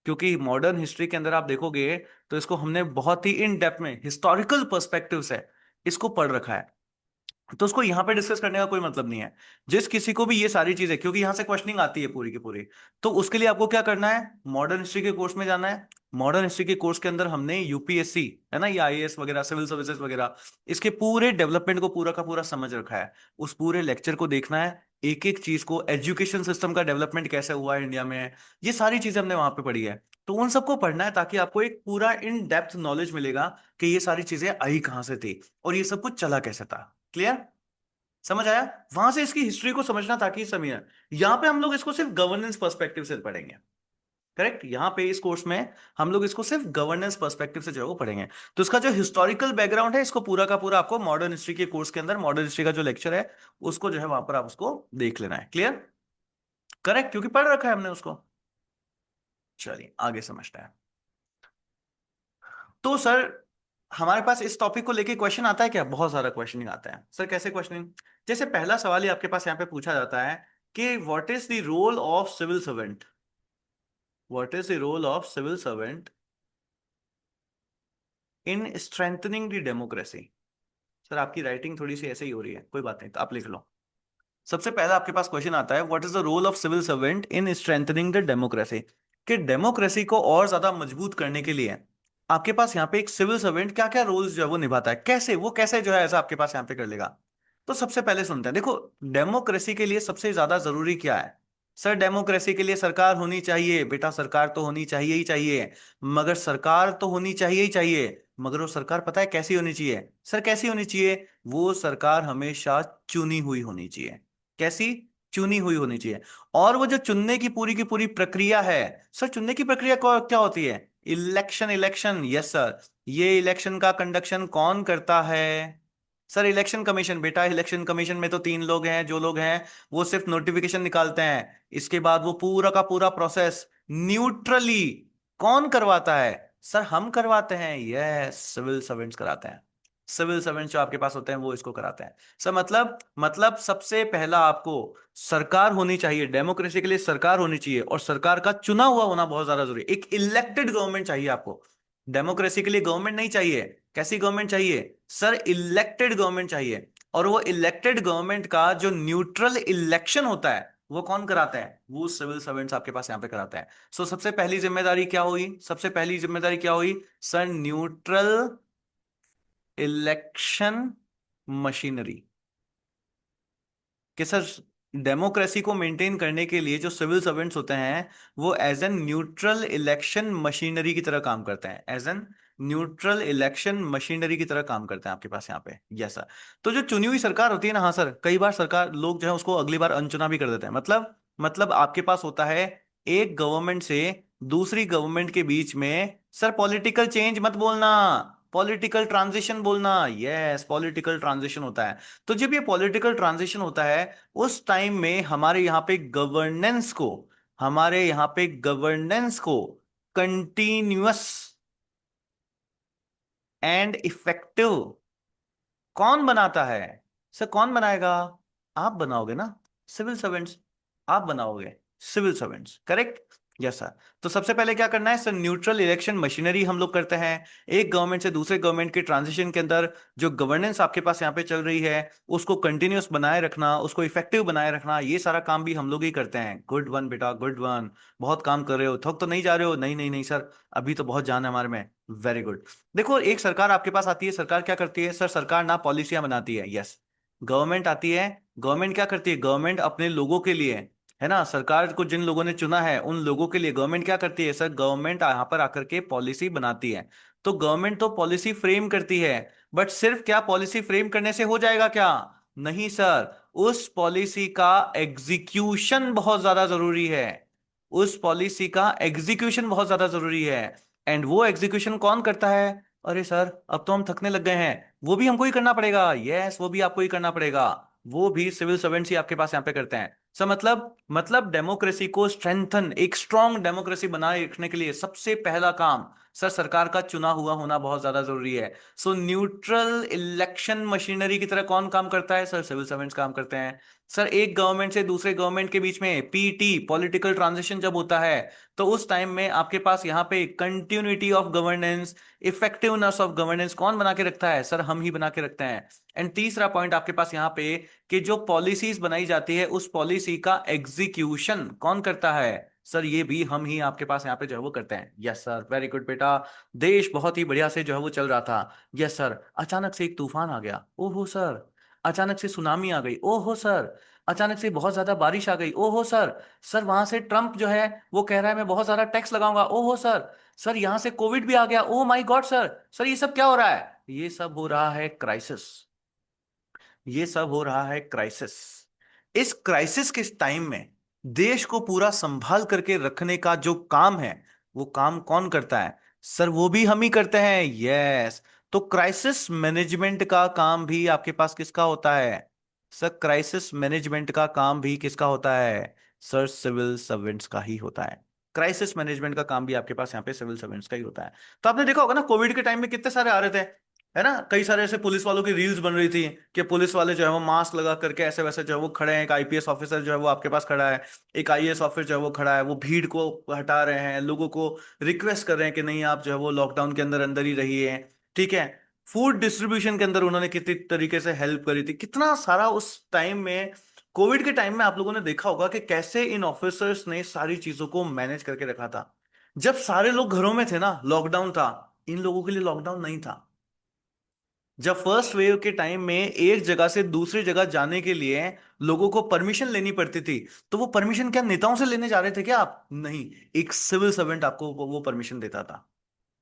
क्योंकि मॉडर्न हिस्ट्री के अंदर आप देखोगे तो इसको हमने बहुत ही इन डेप्थ में हिस्टोरिकल पर्सपेक्टिव से इसको पढ़ रखा है। तो उसको यहां पे डिस्कस करने का कोई मतलब नहीं है। जिस किसी को भी ये सारी चीजें, क्योंकि यहां से क्वेश्चनिंग आती है पूरी की पूरी, तो उसके लिए आपको क्या करना है, मॉडर्न हिस्ट्री के कोर्स में जाना है। मॉडर्न हिस्ट्री के कोर्स के अंदर हमने यूपीएससी, है ना, ये आईएएस वगैरह, सिविल सर्विसेज वगैरह, इसके पूरे डेवलपमेंट को पूरा का पूरा समझ रखा है। उस पूरे लेक्चर को देखना है, एक एक चीज को, एजुकेशन सिस्टम का डेवलपमेंट कैसे हुआ है इंडिया में, ये सारी चीजें हमने वहां पे पढ़ी है। तो उन सबको पढ़ना है ताकि आपको एक पूरा इन डेप्थ नॉलेज मिलेगा कि ये सारी चीजें आई कहां से थी और ये सब कुछ चला कैसे था। क्लियर? समझ आया? वहां से इसकी हिस्ट्री को समझना ताकि समझ, यहां पे हम लोग इसको सिर्फ गवर्नेंस पर्सपेक्टिव से पढ़ेंगे। करेक्ट? यहां पे इस कोर्स में हम लोग इसको सिर्फ गवर्नेंस पर्सपेक्टिव से जो है वो पढ़ेंगे। तो इसका जो हिस्टोरिकल बैकग्राउंड है, इसको पूरा का पूरा आपको मॉडर्न हिस्ट्री के कोर्स के अंदर, मॉडर्न हिस्ट्री का जो लेक्चर है उसको जो है वहां पर आप उसको देख लेना है। क्लियर? करेक्ट, क्योंकि पढ़ रखा है हमने उसको। चलिए आगे समझते हैं। तो सर, हमारे पास इस टॉपिक को लेके क्वेश्चन आता है क्या? बहुत सारा क्वेश्चनिंग आता है सर। कैसे क्वेश्चनिंग? जैसे पहला सवाल ही आपके पास यहाँ पे पूछा जाता है कि what is the role of civil servant, what is the role of civil servant in strengthening the democracy. Sir आपकी राइटिंग थोड़ी सी ऐसे ही हो रही है, कोई बात नहीं, तो आप लिख लो। सबसे पहला आपके पास क्वेश्चन आता है, what is the role of civil servant in strengthening the democracy, कि डेमोक्रेसी को और ज्यादा मजबूत करने के लिए आपके पास यहाँ पे एक सिविल सर्वेंट क्या क्या रोल्स जो है वो निभाता है, कैसे वो, कैसे जो है ऐसा आपके पास यहाँ पे कर लेगा। तो सबसे पहले सुनते हैं। देखो, डेमोक्रेसी के लिए सबसे ज्यादा जरूरी क्या है? सर डेमोक्रेसी के लिए सरकार होनी चाहिए बेटा, सरकार तो होनी चाहिए ही चाहिए। मगर सरकार तो होनी चाहिए ही चाहिए, मगर वो सरकार पता है कैसी होनी चाहिए? सर कैसी होनी चाहिए? वो सरकार हमेशा चुनी हुई होनी चाहिए। कैसी? चुनी हुई होनी चाहिए। और वो जो चुनने की पूरी प्रक्रिया है, सर चुनने की प्रक्रिया क्या होती है? Election, election, yes sir. ये इलेक्शन का कंडक्शन कौन करता है? सर इलेक्शन कमीशन बेटा। इलेक्शन कमीशन में तो 3 लोग हैं, जो लोग हैं वो सिर्फ नोटिफिकेशन निकालते हैं, इसके बाद वो पूरा का पूरा प्रोसेस न्यूट्रली कौन करवाता है? सर हम करवाते हैं, यस, सिविल सर्वेंट्स कराते हैं। सिविल सर्वेंट्स जो आपके पास होते हैं वो इसको कराते हैं। सर मतलब सबसे पहला आपको सरकार होनी चाहिए, डेमोक्रेसी के लिए सरकार होनी चाहिए, और सरकार का चुना हुआ होना बहुत ज्यादा जरूरी है। एक इलेक्टेड गवर्नमेंट चाहिए आपको। डेमोक्रेसी के लिए गवर्नमेंट नहीं चाहिए, कैसी गवर्नमेंट चाहिए? सर इलेक्टेड गवर्नमेंट चाहिए। और वो इलेक्टेड गवर्नमेंट का जो न्यूट्रल इलेक्शन होता है वो कौन कराता है? वो सिविल सर्वेंट्स आपके पास यहां पे कराते हैं। सो सबसे पहली जिम्मेदारी क्या हुई? सबसे पहली जिम्मेदारी क्या हुई? Sir neutral election machinery. कि सर डेमोक्रेसी को मेंटेन करने के लिए जो सिविल सर्वेंट्स होते हैं वो as an neutral election machinery की तरह काम करते हैं, as an neutral election machinery की तरह काम करते हैं आपके पास यहाँ पे। Yes sir. तो जो चुनी हुई सरकार होती है ना, हाँ सर, कई बार सरकार लोग जो है उसको अगली बार अनचुना भी कर देते हैं। मतलब आपके पास होता है एक गवर्नमेंट से दूसरी गवर्नमेंट के बीच में, सर पॉलिटिकल चेंज मत बोलना, पॉलिटिकल ट्रांजिशन बोलना। यस, पॉलिटिकल ट्रांजिशन होता है। तो जब ये पॉलिटिकल ट्रांजिशन होता है उस टाइम में हमारे यहाँ पे गवर्नेंस को कंटिन्यूअस एंड इफेक्टिव कौन बनाता है? सर कौन बनाएगा? आप बनाओगे ना, सिविल सर्वेंट्स। आप बनाओगे, civil servants. Correct? Yes sir. तो सबसे पहले क्या करना है सर? न्यूट्रल इलेक्शन मशीनरी हम लोग करते हैं। एक गवर्नमेंट से दूसरे गवर्नमेंट के ट्रांजिशन के अंदर जो गवर्नेंस आपके पास यहाँ पे चल रही है उसको कंटिन्यूअस बनाए रखना, उसको इफेक्टिव बनाए रखना, ये सारा काम भी हम लोग ही करते हैं। गुड वन बेटा, गुड वन। बहुत काम कर रहे हो, थक तो नहीं जा रहे हो? नहीं नहीं नहीं सर, अभी तो बहुत जान है हमारे में। Very good. देखो, एक सरकार आपके पास आती है, सरकार क्या करती है? सर सरकार ना पॉलिसियां बनाती है, यस। गवर्नमेंट आती है, गवर्नमेंट क्या करती है? गवर्नमेंट अपने लोगों के लिए, है ना, सरकार को जिन लोगों ने चुना है उन लोगों के लिए गवर्नमेंट क्या करती है? सर गवर्नमेंट यहाँ पर आकर के पॉलिसी बनाती है। तो गवर्नमेंट तो पॉलिसी फ्रेम करती है, बट सिर्फ क्या पॉलिसी फ्रेम करने से हो जाएगा क्या? नहीं सर, उस पॉलिसी का एग्जीक्यूशन बहुत ज्यादा जरूरी है। उस पॉलिसी का एग्जीक्यूशन बहुत ज्यादा जरूरी है। एंड वो एग्जीक्यूशन कौन करता है? अरे सर अब तो हम थकने लग गए हैं, वो भी हमको ही करना पड़ेगा। यस, वो भी आपको ही करना पड़ेगा। वो भी सिविल सर्वेंट्स ही आपके पास यहाँ पे करते हैं। सर मतलब डेमोक्रेसी को स्ट्रेंथन, एक स्ट्रांग डेमोक्रेसी बनाए रखने के लिए सबसे पहला काम सर सरकार का चुना हुआ होना बहुत ज्यादा जरूरी है। सो न्यूट्रल इलेक्शन मशीनरी की तरह कौन काम करता है सर? सिविल सर्वेंट्स काम करते हैं। सर एक गवर्नमेंट से दूसरे गवर्नमेंट के बीच में पीटी, पॉलिटिकल ट्रांजिशन जब होता है, तो उस टाइम में आपके पास यहाँ पे continuity of governance, effectiveness of governance कौन बना के रखता है सर? हम ही बना के रखते हैं। एंड तीसरा पॉइंट आपके पास यहाँ पे कि जो पॉलिसीज बनाई जाती है उस पॉलिसी का एग्जीक्यूशन कौन करता है सर? ये भी हम ही आपके पास यहाँ पे जो है वो करते हैं। यस सर, वेरी गुड बेटा। देश बहुत ही बढ़िया से जो है वो चल रहा था। यस सर, अचानक से एक तूफान आ गया, ओहो सर। अचानक से सुनामी आ गई, ओहो सर। अचानक से बहुत ज्यादा बारिश आ गई, ओहो सर। सर वहां से ट्रम्प जो है वो कह रहा है मैं बहुत ज्यादा टैक्स लगाऊंगा, ओहो सर। सर यहां से कोविड भी आ गया, oh my God sir. Sir ये सब क्या हो रहा है? ये सब हो रहा है क्राइसिस। ये सब हो रहा है क्राइसिस। इस क्राइसिस के टाइम में देश को पूरा संभाल करके रखने का जो काम है, वो काम कौन करता है सर? वो भी हम ही करते हैं। यस। तो क्राइसिस मैनेजमेंट का काम भी आपके पास किसका होता है सर? क्राइसिस मैनेजमेंट का काम भी किसका होता है सर? सिविल सर्वेंट्स का ही होता है। क्राइसिस मैनेजमेंट का काम भी आपके पास यहाँ पे सिविल सर्वेंट्स का ही होता है। तो आपने देखा होगा ना, कोविड के टाइम में कितने सारे आ रहे थे, है ना? कई सारे ऐसे पुलिस वालों की रील्स बन रही थी कि पुलिस वाले जो है वो मास्क लगा करके ऐसे वैसे जो है वो खड़े हैं, एक आईपीएस ऑफिसर जो है वो आपके पास खड़ा है, एक आईएएस ऑफिसर जो है वो खड़ा है, वो भीड़ को हटा रहे हैं, लोगों को रिक्वेस्ट कर रहे हैं कि नहीं आप जो है वो लॉकडाउन के अंदर अंदर ही रहिए। ठीक है। फूड डिस्ट्रीब्यूशन के अंदर उन्होंने कितनी तरीके से हेल्प करी थी, कितना सारा उस टाइम में। कोविड के टाइम में आप लोगों ने देखा होगा कि कैसे इन ऑफिसर्स ने सारी चीजों को मैनेज करके रखा था। जब सारे लोग घरों में थे ना, लॉकडाउन था, इन लोगों के लिए लॉकडाउन नहीं था। जब फर्स्ट वेव के टाइम में एक जगह से दूसरी जगह जाने के लिए लोगों को परमिशन लेनी पड़ती थी, तो वो परमिशन क्या नेताओं से लेने जा रहे थे क्या आप? नहीं, एक सिविल सर्वेंट आपको वो परमिशन देता था।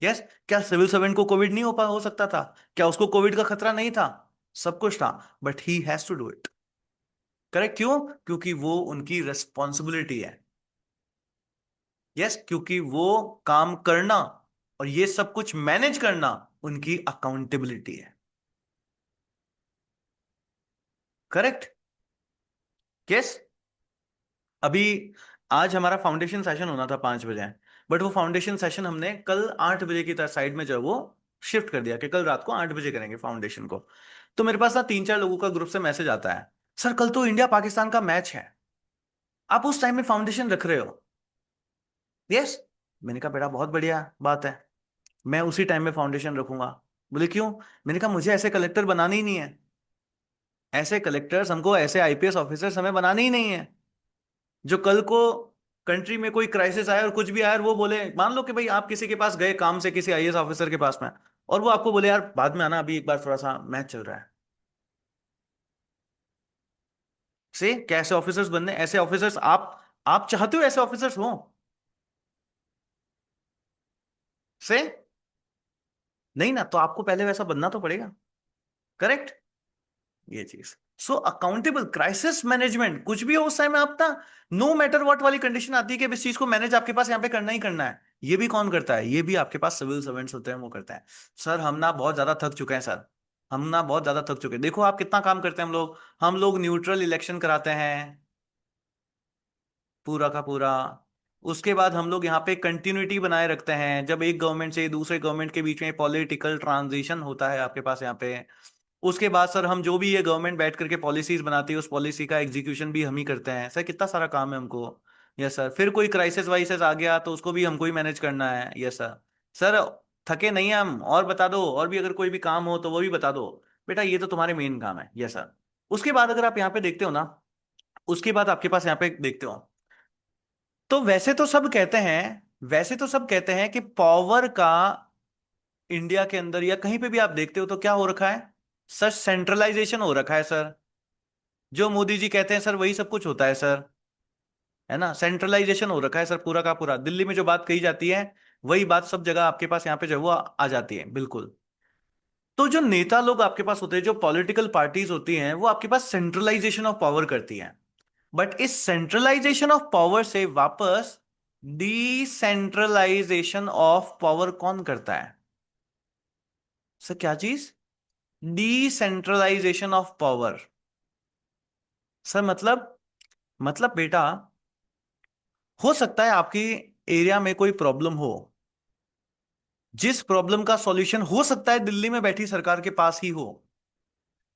यस। क्या सिविल सर्वेंट को कोविड नहीं हो सकता था? क्या उसको कोविड का खतरा नहीं था? सब कुछ था, but he has to do it. Correct. क्यों? क्योंकि वो उनकी रेस्पॉन्सिबिलिटी है। यस, क्योंकि वो काम करना और ये सब कुछ मैनेज करना उनकी अकाउंटेबिलिटी है। करेक्ट। यस। अभी आज हमारा फाउंडेशन सेशन होना था 5 बजे, बट वो फाउंडेशन सेशन हमने कल 8 बजे की तरह साइड में जो है वो शिफ्ट कर दिया कि कल रात को 8 बजे करेंगे फाउंडेशन को। तो मेरे पास ना 3-4 लोगों का ग्रुप से मैसेज आता है, सर कल तो इंडिया पाकिस्तान का मैच है, आप उस टाइम में फाउंडेशन रख रहे हो? यस। मैंने कहा बेटा बहुत बढ़िया बात है, मैं उसी टाइम में फाउंडेशन रखूंगा। बोले क्यों? मैंने कहा मुझे ऐसे कलेक्टर बनाने ही नहीं है। ऐसे कलेक्टर्स हमको, ऐसे आईपीएस ऑफिसर्स हमें बनाने ही नहीं है, जो कल को कंट्री में कोई क्राइसिस आए और कुछ भी आए और वो बोले, मान लो कि भाई आप किसी के पास गए काम से, किसी आईएएस ऑफिसर के पास में, और वो आपको बोले यार बाद में आना, अभी एक बार थोड़ा सा मैच चल रहा है। से कैसे ऑफिसर्स बनने? ऐसे ऑफिसर्स आप चाहते हो ऐसे ऑफिसर्स हो? से नहीं ना, तो आपको पहले वैसा बनना तो पड़ेगा। करेक्ट। ये चीज। सो अकाउंटेबल, क्राइसिस मैनेजमेंट, कुछ भी हो उस टाइम में आप ना, नो मैटर व्हाट वाली कंडीशन आती है कि इस चीज को मैनेज आपके पास यहाँ पे करना ही करना है। ये भी कौन करता है? ये भी आपके पास सिविल सर्वेंट्स होते हैं, वो करता है। सर हम ना बहुत ज्यादा थक चुके हैं सर, हम ना बहुत ज्यादा थक चुके हैं। देखो आप कितना काम करते हैं हम लोग न्यूट्रल इलेक्शन कराते हैं पूरा का पूरा। उसके बाद हम लोग यहाँ पे कंटिन्यूटी बनाए रखते हैं, जब एक गवर्नमेंट से दूसरे गवर्नमेंट के बीच में पॉलिटिकल ट्रांजिशन होता है आपके पास यहाँ पे, उसके बाद सर हम जो भी ये गवर्नमेंट बैठ करके पॉलिसीज बनाती है उस पॉलिसी का एग्जीक्यूशन भी हम ही करते हैं। सर कितना सारा काम है हमको। Yes sir. फिर कोई क्राइसिस वाइसिस आ गया तो उसको भी हमको ही मैनेज करना है। Yes sir. सर थके नहीं हम, और बता दो, और भी अगर कोई भी काम हो तो वो भी बता दो। बेटा ये तो तुम्हारे मेन काम है। Yes sir. उसके बाद अगर आप यहाँ पे देखते हो ना, उसके बाद आपके पास यहाँ पे देखते हो, तो वैसे तो सब कहते हैं कि पावर का इंडिया के अंदर या कहीं पे भी आप देखते हो तो क्या हो रखा है सर? सेंट्रलाइजेशन हो रखा है सर। जो मोदी जी कहते हैं सर वही सब कुछ होता है सर, है ना? सेंट्रलाइजेशन हो रखा है सर पूरा का पूरा। दिल्ली में जो बात कही जाती है वही बात सब जगह आपके पास यहाँ पे जो है वो आ जाती है, बिल्कुल। तो जो नेता लोग आपके पास होते हैं, जो पॉलिटिकल पार्टीज होती हैं, वो आपके पास सेंट्रलाइजेशन ऑफ पावर करती हैं। बट इस सेंट्रलाइजेशन ऑफ पावर से वापस डिसेंट्रलाइजेशन ऑफ पावर कौन करता है सर? क्या चीज? Decentralisation of power. सर मतलब मतलब बेटा, हो सकता है आपकी एरिया में कोई प्रॉब्लम हो, जिस प्रॉब्लम का सॉल्यूशन हो सकता है दिल्ली में बैठी सरकार के पास ही हो,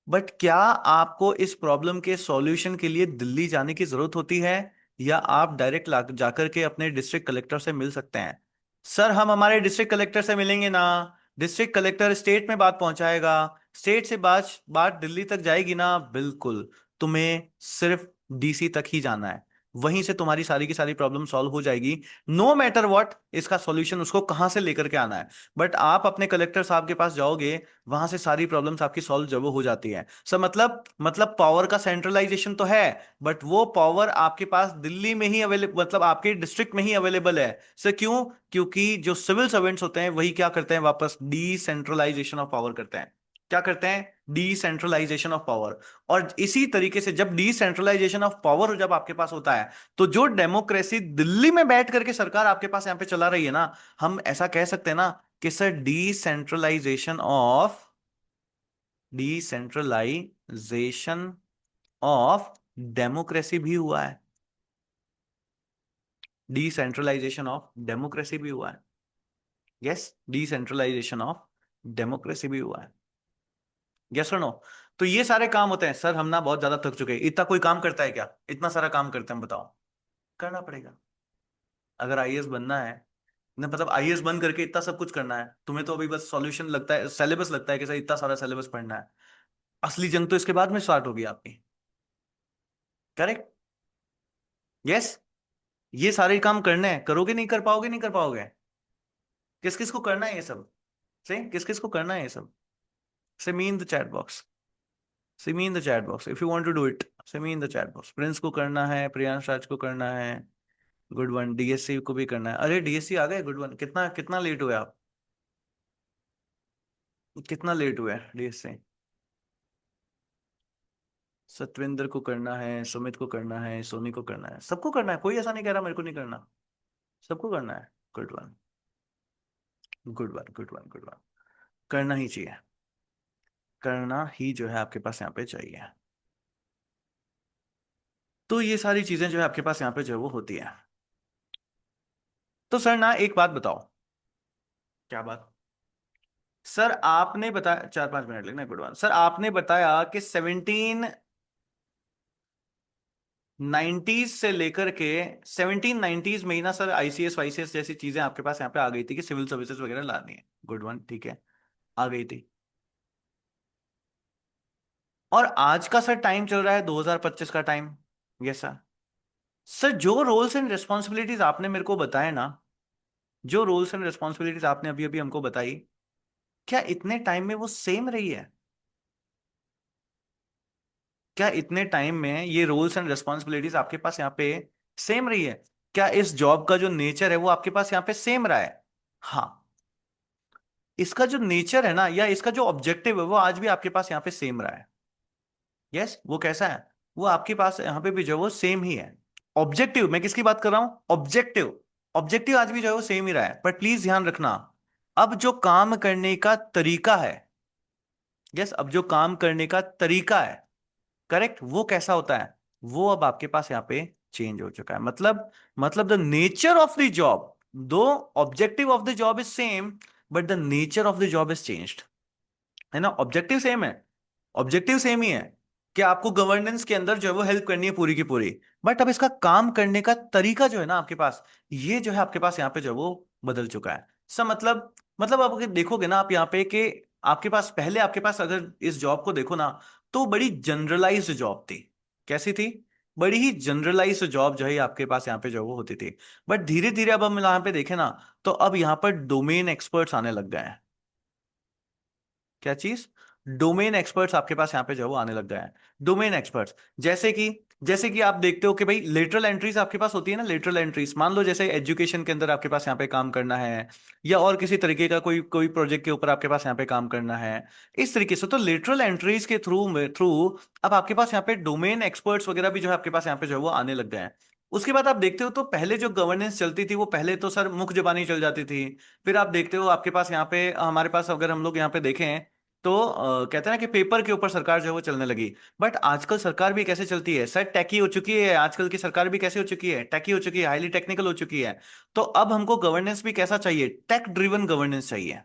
बट क्या आपको इस प्रॉब्लम के सॉल्यूशन के लिए दिल्ली जाने की जरूरत होती है, या आप डायरेक्ट जाकर के अपने डिस्ट्रिक्ट कलेक्टर से मिल सकते हैं? सर हम हमारे डिस्ट्रिक्ट कलेक्टर से मिलेंगे ना, डिस्ट्रिक्ट कलेक्टर स्टेट में बात पहुंचाएगा, स्टेट से बात बात दिल्ली तक जाएगी ना, बिल्कुल। तुम्हें सिर्फ डीसी तक ही जाना है, वहीं से तुम्हारी सारी की सारी प्रॉब्लम सॉल्व हो जाएगी। नो मैटर व्हाट, इसका सॉल्यूशन उसको कहां से लेकर के आना है। बट आप अपने कलेक्टर साहब के पास जाओगे, वहां से सारी प्रॉब्लम्स आपकी सॉल्व जब हो जाती है। सर मतलब पावर का सेंट्रलाइजेशन तो है, बट वो पावर आपके पास दिल्ली में ही अवेलेबल, मतलब आपके डिस्ट्रिक्ट में ही अवेलेबल है। सर क्यों? क्योंकि जो सिविल सर्वेंट्स होते हैं वही क्या करते हैं, वापस डिसेंट्रलाइजेशन ऑफ पावर करते हैं। क्या करते हैं? Decentralisation of power. और इसी तरीके से जब डिसेंट्रलाइजेशन ऑफ पावर जब आपके पास होता है, तो जो डेमोक्रेसी दिल्ली में बैठ करके सरकार आपके पास यहां पे चला रही है ना, हम ऐसा कह सकते हैं ना कि सर डिसेंट्रलाइजेशन ऑफ डेमोक्रेसी भी हुआ है। डिसेंट्रलाइजेशन ऑफ डेमोक्रेसी भी हुआ है। यस, डिसेंट्रलाइजेशन ऑफ डेमोक्रेसी भी हुआ है। यस और नो? तो ये सारे काम होते हैं। सर हम ना बहुत ज्यादा थक चुके हैं, इतना कोई काम करता है क्या? इतना सारा काम करते हैं, बताओ। करना पड़ेगा। अगर आईएएस बनना है ना, मतलब आईएएस बन करके इतना सब कुछ करना है तुम्हें, तो अभी बस सॉल्यूशन लगता है, सिलेबस लगता है कि सर इतना सारा सिलेबस पढ़ना है। असली जंग तो इसके बाद में स्टार्ट होगी आपकी। करेक्ट? यस। ये सारे काम करने हैं, करोगे नहीं कर पाओगे, नहीं कर पाओगे। किस किस को करना है ये सब? से किस किस को करना है ये सब? Say me in the chat box. Say me in the chat box if you want to do it. Say me in the chat box. Prince को करना है, प्रियांश राज को करना है। Good one. डीएससी को भी करना है। अरे डीएससी आ गए, गुड वन। कितना कितना लेट हुए आप? कितना लेट हुए डीएससी? सतविंदर को करना है, सुमित को करना है, सोनी को करना है, सबको करना है। कोई ऐसा नहीं कह रहा मेरे को नहीं करना। सबको करना है। Good one, good one, good one, good one. करना ही चाहिए। करना ही जो है आपके पास यहाँ पे चाहिए। तो ये सारी चीजें जो है आपके पास यहाँ पे जो है वो होती है। तो सर ना एक बात बताओ। क्या बात? सर आपने बताया, 4-5 मिनट लगना, गुड वन। सर आपने बताया कि 1790s से लेकर के 1790s में ही ना सर आईसीएस वाईसीएस जैसी चीजें आपके पास यहाँ पे आ गई थी कि सिविल सर्विसेज वगैरह लानी है। गुड वन, ठीक है। आ गई थी। और आज का सर टाइम चल रहा है 2025 का टाइम। Yes sir. सर जो रोल्स एंड रिस्पॉन्सिबिलिटीज आपने मेरे को बताए ना, जो रोल्स एंड रिस्पॉन्सिबिलिटीज आपने अभी अभी हमको बताई, क्या इतने टाइम में वो सेम रही है? क्या इतने टाइम में ये रोल्स एंड रिस्पॉन्सिबिलिटीज आपके पास यहाँ पे सेम रही है? क्या इस जॉब का जो नेचर है वो आपके पास यहाँ पे सेम रहा है? हाँ। इसका जो नेचर है ना, या इसका जो ऑब्जेक्टिव है, वो आज भी आपके पास यहाँ पे सेम रहा है। यस, वो कैसा है? वो आपके पास यहाँ पे भी जो है वो सेम ही है। ऑब्जेक्टिव, मैं किसकी बात कर रहा हूं? ऑब्जेक्टिव। ऑब्जेक्टिव आज भी जो है वो सेम ही रहा है, पर प्लीज ध्यान रखना, अब जो काम करने का तरीका है, यस, अब जो काम करने का तरीका है, करेक्ट, वो कैसा होता है? वो अब आपके पास यहाँ पे चेंज हो चुका है। मतलब the nature of the job, though objective of the job is same, but the nature of the job is changed. है ना? ऑब्जेक्टिव सेम है, ऑब्जेक्टिव सेम ही है कि आपको गवर्नेंस के अंदर जो है वो हेल्प करनी है पूरी की पूरी, बट अब इसका काम करने का तरीका जो है ना आपके पास, ये जो है आपके पास यहाँ पे जो है वो बदल चुका है। सब मतलब आप अगर देखोगे ना आप यहाँ पे कि आपके पास पहले, आपके पास अगर इस जॉब को देखो ना, तो बड़ी जनरलाइज्ड जॉब थी। कैसी थी? बड़ी ही जनरलाइज्ड जॉब जो है आपके पास यहाँ पे जो है वो होती थी। बट धीरे धीरे अब हम यहाँ पे देखें ना, तो अब यहाँ पर डोमेन एक्सपर्ट्स आने लग गए हैं। क्या चीज? डोमेन एक्सपर्ट्स आपके पास यहाँ पे जो है वो आने लग गए हैं। डोमेन एक्सपर्ट्स, जैसे कि आप देखते हो कि भाई लेटरल एंट्रीज आपके पास होती है ना, लेटरल एंट्रीज, मान लो जैसे एजुकेशन के अंदर आपके पास यहाँ पे काम करना है, या और किसी तरीके का कोई कोई प्रोजेक्ट के ऊपर आपके पास यहाँ पे काम करना है, इस तरीके से। तो लेटरल एंट्रीज के थ्रू अब आपके पास यहाँ पे डोमेन एक्सपर्ट्स वगैरह भी जो है आपके पास यहाँ पे जो है वो आने लग गए हैं। उसके बाद आप देखते हो तो पहले जो गवर्नेंस चलती थी वो पहले तो सर मुख्य जबानी चल जाती थी। फिर आप देखते हो आपके पास यहाँ पे, हमारे पास अगर हम लोग यहाँ पे देखें, तो कहते हैं ना कि पेपर के ऊपर सरकार जो है वो चलने लगी। बट आजकल सरकार भी कैसे चलती है सर, टेकी हो चुकी है। आजकल की सरकार भी कैसे हो चुकी है, टेकी हो चुकी है, हाईली टेक्निकल हो चुकी है। तो अब हमको गवर्नेंस भी कैसा चाहिए, टेक ड्रिवन गवर्नेंस चाहिए,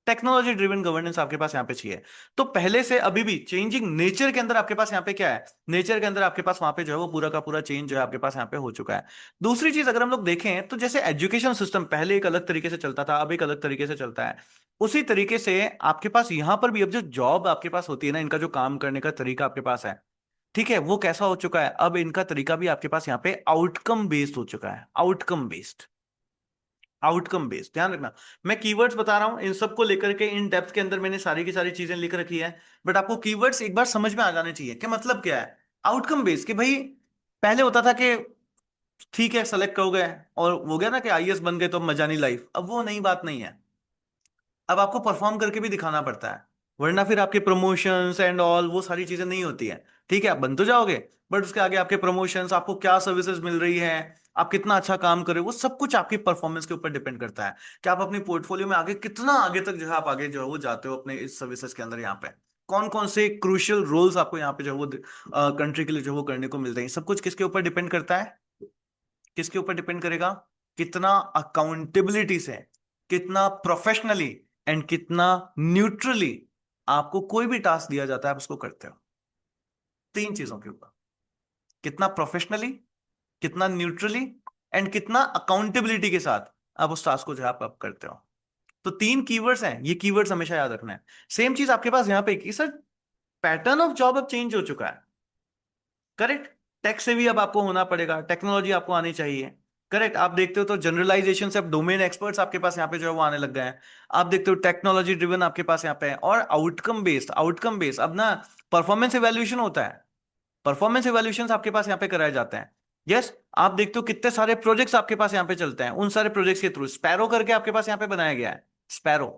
टेक्नोलॉजी ड्रिवन गवर्नेंस आपके पास यहाँ पे चाहिए। तो पहले से अभी भी चेंजिंग नेचर के अंदर आपके पास यहाँ पे क्या है, नेचर के अंदर आपके पास वहां पे जो है वो पूरा का पूरा चेंज जो है आपके पास यहाँ पे हो चुका है। दूसरी चीज अगर हम लोग देखें तो जैसे एजुकेशन सिस्टम पहले एक अलग तरीके से चलता था, अब एक अलग तरीके से चलता है। उसी तरीके से आपके पास यहां पर भी अब जो जॉब आपके पास होती है ना, इनका जो काम करने का तरीका आपके पास है, ठीक है, वो कैसा हो चुका है, अब इनका तरीका भी आपके पास यहाँ पे आउटकम बेस्ड हो चुका है, आउटकम बेस्ड, आउटकम बेस्ड। ध्यान रखना, मैं कीवर्ड्स बता रहा हूं, इन सबको लेकर के इन डेप्थ के अंदर मैंने सारी की सारी चीजें लिख रखी है। बट आपको कीवर्ड्स एक बार समझ में आ जाने चाहिए कि मतलब क्या है आउटकम बेस्ड। कि भाई पहले होता था कि ठीक है सेलेक्ट हो गए और हो गया ना कि आईएएस बन गए तो अब मजा नहीं लाइफ, अब वो नई बात नहीं है। अब आपको परफॉर्म करके भी दिखाना पड़ता है, वरना फिर आपके प्रमोशंस एंड ऑल वो सारी चीजें नहीं होती है। ठीक है, आप बन तो जाओगे, बट उसके आगे आपके प्रमोशंस, आपको क्या सर्विसेज मिल रही है, आप कितना अच्छा काम कर रहे हो, वो सब कुछ आपकी परफॉर्मेंस के ऊपर डिपेंड करता है कि आप अपनी पोर्टफोलियो में आगे कितना आगे तक जो है आप आगे जो है वो जाते हो अपने इस सर्विसेज के अंदर। यहाँ पे कौन कौन से क्रूशियल रोल्स आपको यहाँ पे जो है वो कंट्री के लिए जो है वो करने को मिलते हैं, सब कुछ किसके ऊपर डिपेंड करता है, किसके ऊपर डिपेंड करेगा, कितना अकाउंटेबिलिटी से, कितना प्रोफेशनली एंड कितना न्यूट्रली आपको कोई भी टास्क दिया जाता है आप उसको करते हो। तीन चीजों के ऊपर, कितना प्रोफेशनली, कितना न्यूट्रली एंड कितना अकाउंटेबिलिटी के साथ आप उस टास्क को जो है आप करते हो। तो तीन कीवर्ड्स हैं, ये कीवर्ड्स हमेशा याद रखना है। सेम चीज आपके पास यहाँ पे कि सर पैटर्न ऑफ जॉब अब चेंज हो चुका है, करेक्ट। टेक से भी अब आपको होना पड़ेगा, टेक्नोलॉजी आपको आनी चाहिए, करेक्ट। आप देखते हो तो जनरलाइजेशन से अब डोमेन एक्सपर्ट्स आपके पास यहाँ पे जो है वो आने लग गए हैं। आप देखते हो टेक्नोलॉजी ड्रिवन आपके पास यहाँ पे है, और आउटकम बेस्ड, आउटकम बेस्ड अब ना परफॉर्मेंस इवैल्यूएशन होता है, परफॉर्मेंस इवैल्यूएशन आपके पास यहाँ पे कराए जाते हैं। यस, आप देखते हो कितने सारे प्रोजेक्ट्स आपके पास यहाँ पे चलते हैं, उन सारे प्रोजेक्ट्स के थ्रू स्पैरो करके आपके पास यहाँ पे बनाया गया है, स्पैरो,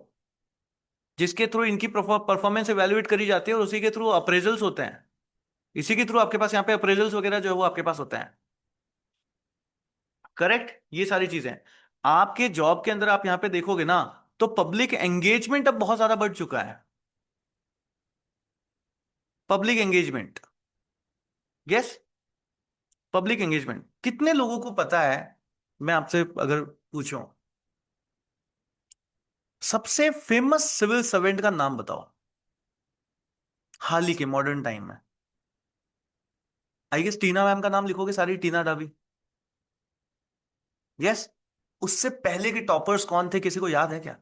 जिसके थ्रू इनकी परफॉर्मेंस इवैल्यूएट करी जाती है और उसी के थ्रू अप्रेजल्स होते हैं, इसी के थ्रू आपके पास यहाँ पे अप्रेजल्स वगैरह जो है वो आपके पास होते हैं, करेक्ट। ये सारी चीजें आपके जॉब के अंदर आप यहां पे देखोगे ना, तो पब्लिक एंगेजमेंट अब बहुत ज्यादा बढ़ चुका है, public engagement, yes, public engagement. कितने लोगों को पता है, मैं आपसे अगर पूछूं सबसे फेमस सिविल सर्वेंट का नाम बताओ हाल ही के मॉडर्न टाइम में। आई गेस टीना मैम का नाम लिखोगे सारी, टीना डाबी, यस। उससे पहले के टॉपर्स कौन थे, किसी को याद है क्या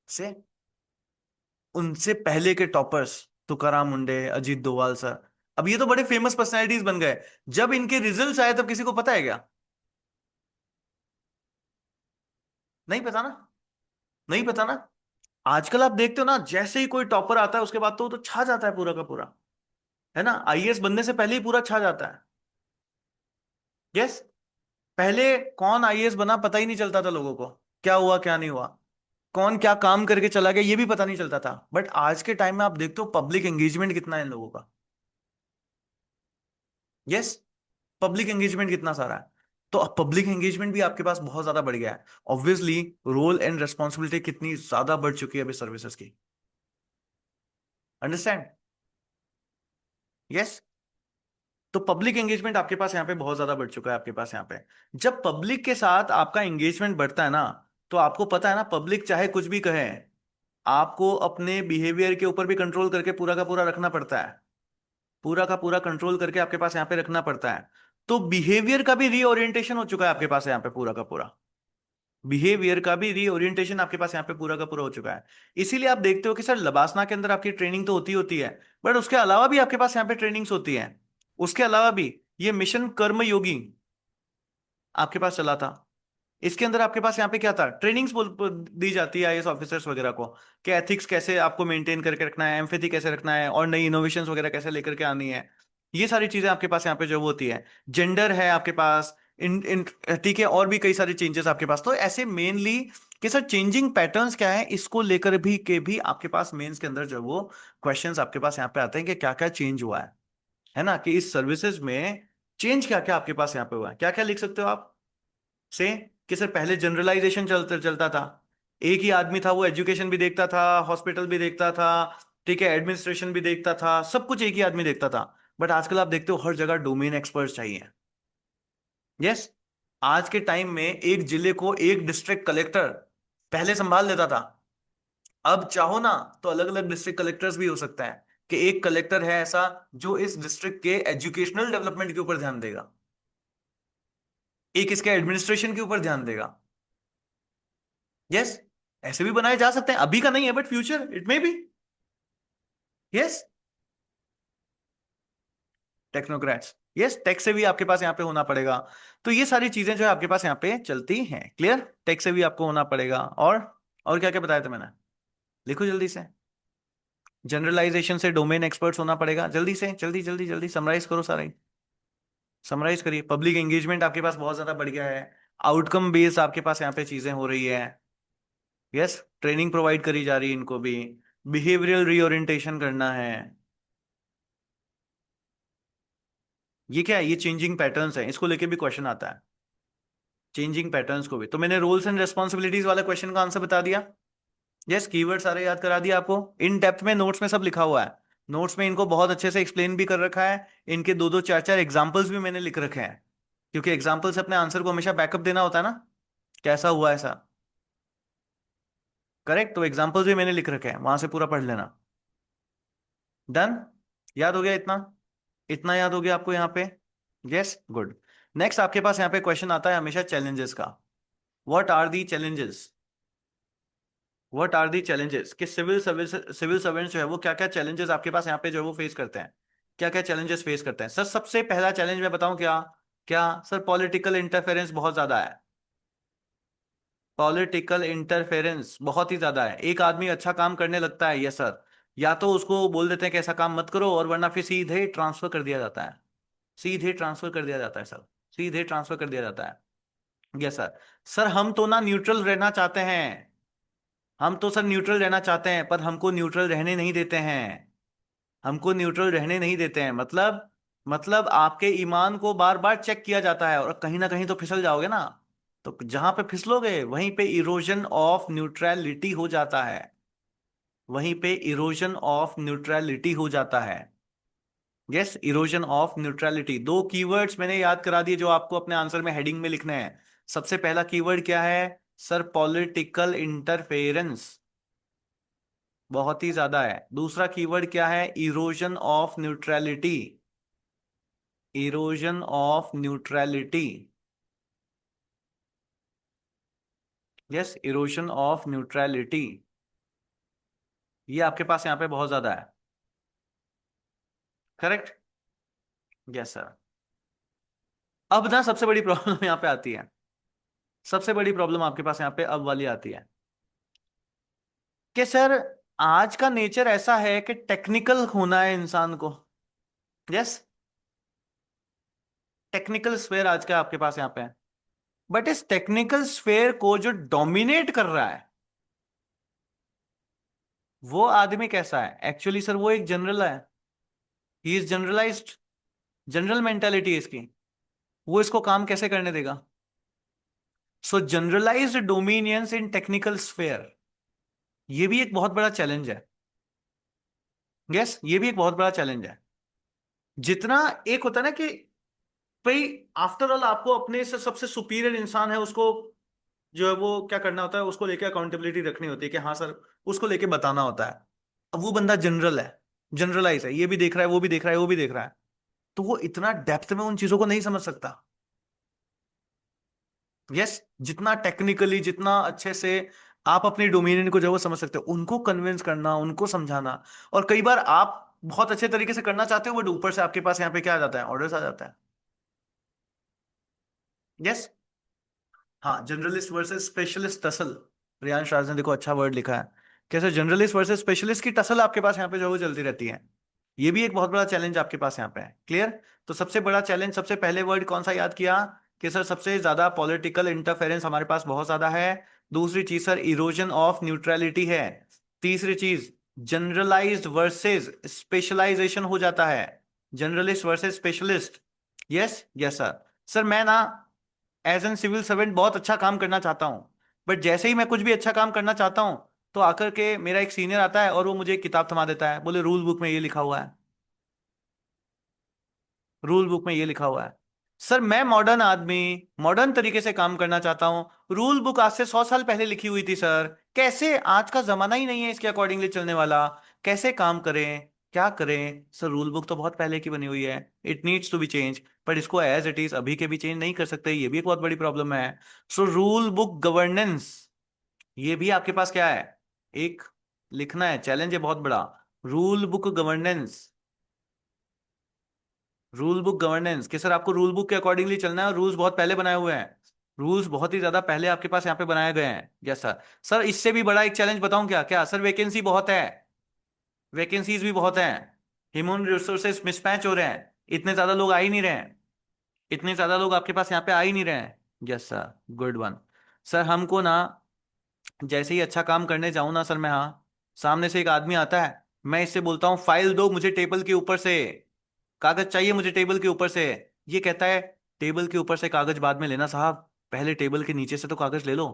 से, उनसे पहले के टॉपर्स तुकाराम मुंडे, अजीत डोभाल सर, अब ये तो बड़े फेमस पर्सनैलिटीज बन गए। जब इनके रिजल्ट्स आए तब किसी को पता है क्या, नहीं पता ना, नहीं पता ना। आजकल आप देखते हो ना, जैसे ही कोई टॉपर आता है उसके बाद तो वो तो छा जाता है पूरा का पूरा, है ना, आईएएस बनने से पहले ही पूरा छा जाता है। यस, पहले कौन आईएएस बना पता ही नहीं चलता था लोगों को, क्या हुआ क्या नहीं हुआ, कौन क्या काम करके चला गया ये भी पता नहीं चलता था। बट आज के टाइम में आप देखते हो पब्लिक एंगेजमेंट कितना है इन लोगों का, यस, पब्लिक एंगेजमेंट कितना सारा है। तो अब पब्लिक एंगेजमेंट भी आपके पास बहुत ज्यादा बढ़ गया है, ऑब्वियसली रोल एंड रेस्पॉन्सिबिलिटी कितनी ज्यादा बढ़ चुकी है अभी सर्विसेज की, अंडरस्टैंड, यस। तो पब्लिक एंगेजमेंट आपके पास यहाँ पे बहुत ज्यादा बढ़ चुका है आपके पास यहाँ पे। जब पब्लिक के साथ आपका एंगेजमेंट बढ़ता है ना, तो आपको पता है ना पब्लिक चाहे कुछ भी कहे, आपको अपने बिहेवियर के ऊपर भी कंट्रोल करके पूरा का पूरा रखना पड़ता है, पूरा का पूरा कंट्रोल करके आपके पास यहाँ पे रखना पड़ता है। तो बिहेवियर का भी रीओरिएंटेशन हो चुका है आपके पास यहाँ पे पूरा का पूरा, बिहेवियर का भी रीओरिएंटेशन आपके पास यहाँ पे पूरा का पूरा हो चुका है। इसीलिए आप देखते हो कि सर लबासना के अंदर आपकी ट्रेनिंग तो होती होती है, बट उसके अलावा भी आपके पास यहाँ पे ट्रेनिंग्स होती है, उसके अलावा भी ये मिशन कर्म योगी आपके पास चला था। इसके अंदर आपके पास यहाँ पे क्या था, ट्रेनिंग्स दी जाती है आईएएस ऑफिसर्स वगैरह को कि एथिक्स कैसे आपको मेंटेन करके रखना है, एम्पैथी कैसे रखना है, और नई इनोवेशंस वगैरह कैसे लेकर के आनी है। ये सारी चीजें आपके पास यहाँ पे जो वो होती है, जेंडर है आपके पास, इन ठीक है, और भी कई सारी चेंजेस आपके पास। तो ऐसे मेनली कि सर चेंजिंग पैटर्न्स क्या है, इसको लेकर भी आपके पास मेंस के अंदर जो वो क्वेश्चंस आपके पास यहाँ पे आते हैं कि क्या क्या चेंज हुआ है ना, कि इस सर्विसेज में चेंज क्या क्या आपके पास यहाँ पे हुआ है, क्या क्या लिख सकते हो आप से। कि सर पहले जनरलाइजेशन चलता चलता था, एक ही आदमी था, वो एजुकेशन भी देखता था, हॉस्पिटल भी देखता था, ठीक है, एडमिनिस्ट्रेशन भी देखता था, सब कुछ एक ही आदमी देखता था। बट आजकल आप देखते हो हर जगह डोमेन एक्सपर्ट चाहिए। यस। आज के टाइम में एक जिले को एक डिस्ट्रिक्ट कलेक्टर पहले संभाल लेता था। अब चाहो ना तो अलग अलग डिस्ट्रिक्ट कलेक्टर्स भी हो सकता है, कि एक कलेक्टर है ऐसा जो इस डिस्ट्रिक्ट के एजुकेशनल डेवलपमेंट के ऊपर ध्यान देगा, एक इसके एडमिनिस्ट्रेशन के ऊपर ध्यान देगा। यस। ऐसे भी बनाए जा सकते हैं, अभी का नहीं है but future it may be. Yes. Technocrats. Yes, tech से भी आपके पास यहाँ पे होना पड़ेगा। तो ये सारी चीजें जो है आपके पास यहाँ पे चलती हैं। क्लियर? टेक से भी आपको होना पड़ेगा। और क्या क्या बताया था मैंने? लिखो जल्दी से। जनरलाइजेशन से डोमेन एक्सपर्ट्स होना पड़ेगा। जल्दी से, जल्दी जल्दी जल्दी समराइज करो सारा ही। समराइज करिए। पब्लिक एंगेजमेंट आपके पास बहुत ज्यादा बढ़ गया है। आउटकम बेस्ड आपके पास यहाँ पे चीजें हो रही है। यस। ट्रेनिंग प्रोवाइड करी जा रही है इनको भी। बिहेवियरल रीओरिएंटेशन करना है। ये क्या है? ये चेंजिंग पैटर्न्स है, इसको लेके भी क्वेश्चन आता है। चेंजिंग पैटर्न्स को भी तो मैंने रोल्स एंड रेस्पॉन्सिबिलिटीज वाला क्वेश्चन का आंसर बता दिया। यस, कीवर्ड सारे याद करा दिया आपको। इन डेप्थ में नोट्स में सब लिखा हुआ है। नोट्स में इनको बहुत अच्छे से एक्सप्लेन भी कर रखा है। इनके दो दो चार चार एग्जाम्पल्स भी मैंने लिख रखे हैं, क्योंकि एग्जाम्पल से अपने आंसर को हमेशा बैकअप देना होता है ना, कैसा हुआ ऐसा। करेक्ट, तो एग्जाम्पल्स भी मैंने लिख रखे हैं, वहां से पूरा पढ़ लेना। डन? याद हो गया इतना? इतना याद हो गया आपको यहाँ पे? Yes, good. नेक्स्ट आपके पास यहाँ पे क्वेश्चन आता है हमेशा चैलेंजेस का। What are the challenges? What are the challenges कि सिविल सर्विस, सिविल सर्वेंट जो है वो क्या क्या चैलेंजेस आपके पास यहाँ पे जो है वो फेस करते हैं। क्या क्या चैलेंजेस फेस करते हैं? सर सबसे पहला चैलेंज मैं बताऊं क्या? क्या? सर पॉलिटिकल इंटरफेरेंस बहुत ज्यादा है। पॉलिटिकल इंटरफेरेंस बहुत ही ज्यादा है। एक आदमी अच्छा काम करने लगता है, यस सर, या तो उसको बोल देते हैं कि ऐसा काम मत करो, और वरना फिर सीधे ट्रांसफर कर दिया जाता है। सीधे ट्रांसफर कर दिया जाता है सर। सीधे ट्रांसफर कर दिया जाता है। Yes sir. सर हम तो ना न्यूट्रल रहना चाहते हैं। हम तो सर न्यूट्रल रहना चाहते हैं, पर हमको न्यूट्रल रहने नहीं देते हैं। हमको न्यूट्रल रहने नहीं देते हैं मतलब आपके ईमान को बार बार चेक किया जाता है, और कहीं ना कहीं तो फिसल जाओगे ना। तो जहां पे फिसलोगे वहीं पे इरोजन ऑफ न्यूट्रलिटी हो जाता है। वहीं पे इरोजन ऑफ न्यूट्रलिटी हो जाता है। Yes, erosion of neutrality. दो कीवर्ड्स मैंने याद करा दिए जो आपको अपने आंसर में हेडिंग में लिखने हैं। सबसे पहला कीवर्ड क्या है? सर पॉलिटिकल इंटरफेरेंस, बहुत ही ज्यादा है। दूसरा कीवर्ड क्या है? Erosion of neutrality. Erosion of neutrality. Yes, erosion of neutrality. ये आपके पास यहाँ पे बहुत ज्यादा है। करेक्ट? Yes sir. अब ना सबसे बड़ी प्रॉब्लम यहाँ पे आती है। सबसे बड़ी प्रॉब्लम आपके पास यहाँ पे अब वाली आती है कि सर आज का नेचर ऐसा है कि टेक्निकल होना है इंसान को। यस, टेक्निकल स्फेयर आज का आपके पास यहाँ पे है। बट इस टेक्निकल स्फेयर को जो डोमिनेट कर रहा है वो आदमी कैसा है? एक्चुअली सर वो एक जनरल है। He is generalized. General mentality है इसकी। वो इसको काम कैसे करने देगा? So generalized dominions in technical sphere, ये भी एक बहुत बड़ा चैलेंज है। यस, ये भी एक बहुत बड़ा चैलेंज है। जितना एक होता है ना कि भाई आफ्टर ऑल आपको अपने से सबसे सुपीरियर इंसान है उसको जो है वो क्या करना होता है, उसको लेके अकाउंटेबिलिटी रखनी होती है कि हाँ सर, उसको लेके बताना होता है। अब वो बंदा जनरल है, जनरलाइज है, ये भी देख रहा है, वो भी देख रहा है, वो भी देख रहा है, तो वो इतना डेप्थ में उन चीजों को नहीं समझ सकता। यस, जितना टेक्निकली, जितना अच्छे से आप अपनी डोमिनियन को जो है वो समझ सकते हो, उनको कन्विंस करना, उनको समझाना। और कई बार आप बहुत अच्छे तरीके से करना चाहते हो, बट ऊपर से आपके पास यहाँ पे क्या आ जाता है? ऑर्डर्स आ जाता है। यस। हाँ, generalist versus specialist tussle. Priyansh Raj ने देखो अच्छा वर्ड लिखा है। कैसे जनरलिस्ट वर्सेस स्पेशलिस्ट की टसल आपके पास यहाँ पे जो है वो चलती रहती है। ये भी एक बहुत बड़ा चैलेंज आपके पास यहाँ पे है। क्लियर? तो सबसे बड़ा चैलेंज, सबसे पहले वर्ड कौन सा याद किया? कि सर सबसे ज्यादा पॉलिटिकल इंटरफेरेंस हमारे पास बहुत ज्यादा है। दूसरी चीज सर इरोजन ऑफ न्यूट्रलिटी है। तीसरी चीज जनरलाइज्ड वर्सेस स्पेशलाइजेशन हो जाता है। Generalist versus specialist. Yes, yes sir. Sir मैं ना एज एन सिविल सर्वेंट बहुत अच्छा काम करना चाहता हूं, बट जैसे ही मैं कुछ भी अच्छा काम करना चाहता हूं, तो आकर के मेरा एक सीनियर आता है और वो मुझे एक किताब थमा देता है, बोले रूल बुक में ये लिखा हुआ है, रूल बुक में ये लिखा हुआ है। सर मैं मॉडर्न आदमी, मॉडर्न तरीके से काम करना चाहता हूं, रूल बुक आज से 100 साल पहले लिखी हुई थी सर, कैसे, आज का जमाना ही नहीं है इसके अकॉर्डिंगली चलने वाला, कैसे काम करें, क्या करें सर, रूल बुक तो बहुत पहले की बनी हुई है, it needs to be change, पर इसको एज इट इज अभी के भी चेंज नहीं कर सकते, ये भी एक बहुत बड़ी प्रॉब्लम है। सो रूल बुक गवर्नेंस, ये भी आपके पास क्या है, एक लिखना है, चैलेंज है बहुत बड़ा। Rule book governance, rule book governance कि सर आपको रूल बुक के अकॉर्डिंगली चलना है, और रूल्स बहुत पहले बनाए हुए हैं, रूल्स बहुत ही ज्यादा पहले आपके पास यहाँ पे बनाए गए हैं। Yes sir. सर इससे भी बड़ा एक चैलेंज बताऊं क्या, क्या सर, वैकेंसी बहुत है, वैकेंसीज भी बहुत हैं, ह्यूमन रिसोर्सेज मिसमैच हो रहे हैं, इतने ज्यादा लोग आ ही नहीं रहे हैं, इतने ज्यादा लोग आपके पास यहाँ पे आ ही नहीं रहे हैं। Yes sir, good one. Sir हमको ना, जैसे ही अच्छा काम करने जाऊं ना सर मैं, हाँ, सामने से एक आदमी आता है, मैं इससे बोलता हूँ फाइल दो मुझे टेबल के ऊपर से, कागज चाहिए मुझे टेबल के ऊपर से, ये कहता है टेबल के ऊपर से कागज बाद में लेना साहब, पहले टेबल के नीचे से तो कागज ले लो।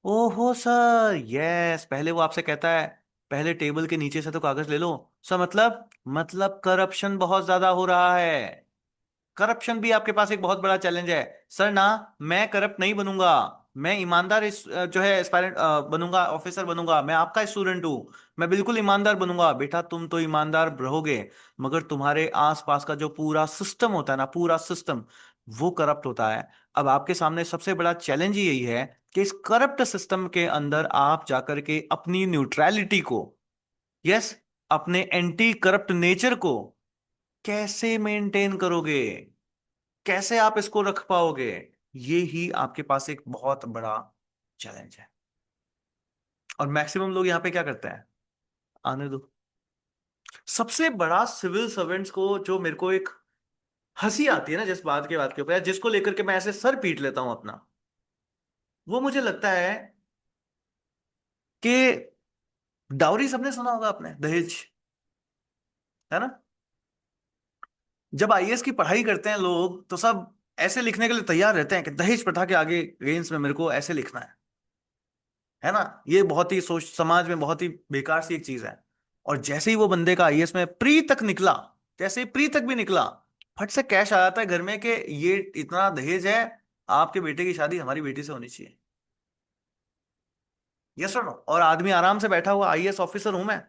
ओहो सर, यस, पहले वो आपसे कहता है पहले टेबल के नीचे से तो कागज ले लो। सर मतलब करप्शन बहुत ज्यादा हो रहा है, करप्शन भी आपके पास एक बहुत बड़ा चैलेंज है। सर ना, मैं करप्ट नहीं बनूंगा, मैं ईमानदार जो है एस्पायरेंट बनूंगा, ऑफिसर बनूंगा, मैं आपका स्टूडेंट हूं, मैं बिल्कुल ईमानदार बनूंगा। बेटा तुम तो ईमानदार रहोगे, मगर तुम्हारे आसपास का जो पूरा सिस्टम होता है ना, पूरा सिस्टम, वो करप्ट होता है। अब आपके सामने सबसे बड़ा चैलेंज यही है कि इस करप्ट सिस्टम के अंदर आप जाकर के अपनी न्यूट्रलिटी को, यस, अपने एंटी करप्ट नेचर को कैसे मेंटेन करोगे, कैसे आप इसको रख पाओगे, ये ही आपके पास एक बहुत बड़ा चैलेंज है। और मैक्सिमम लोग यहां पे क्या करते हैं, आने दो। सबसे बड़ा सिविल सर्वेंट्स को जो मेरे को एक हंसी आती है ना, जिस बात के ऊपर या जिसको लेकर के मैं ऐसे सर पीट लेता हूं अपना, वो मुझे लगता है कि डाउरी, सबने सुना होगा आपने, दहेज, है ना। जब आईएएस की पढ़ाई करते हैं लोग तो सब ऐसे लिखने के लिए तैयार रहते हैं कि दहेज प्रथा के आगे अगेंस्ट में मेरे को ऐसे लिखना है ना। ये बहुत ही सोच, समाज में बहुत ही बेकार सी एक चीज है। और जैसे ही वो बंदे का आईएएस में प्री तक निकला, जैसे ही प्री तक भी निकला, फट से कैश आ जाता है घर में कि ये इतना दहेज है, आपके बेटे की शादी हमारी बेटी से होनी चाहिए। यस और नो, और आदमी आराम से बैठा हुआ, आईएएस ऑफिसर हूं मैं,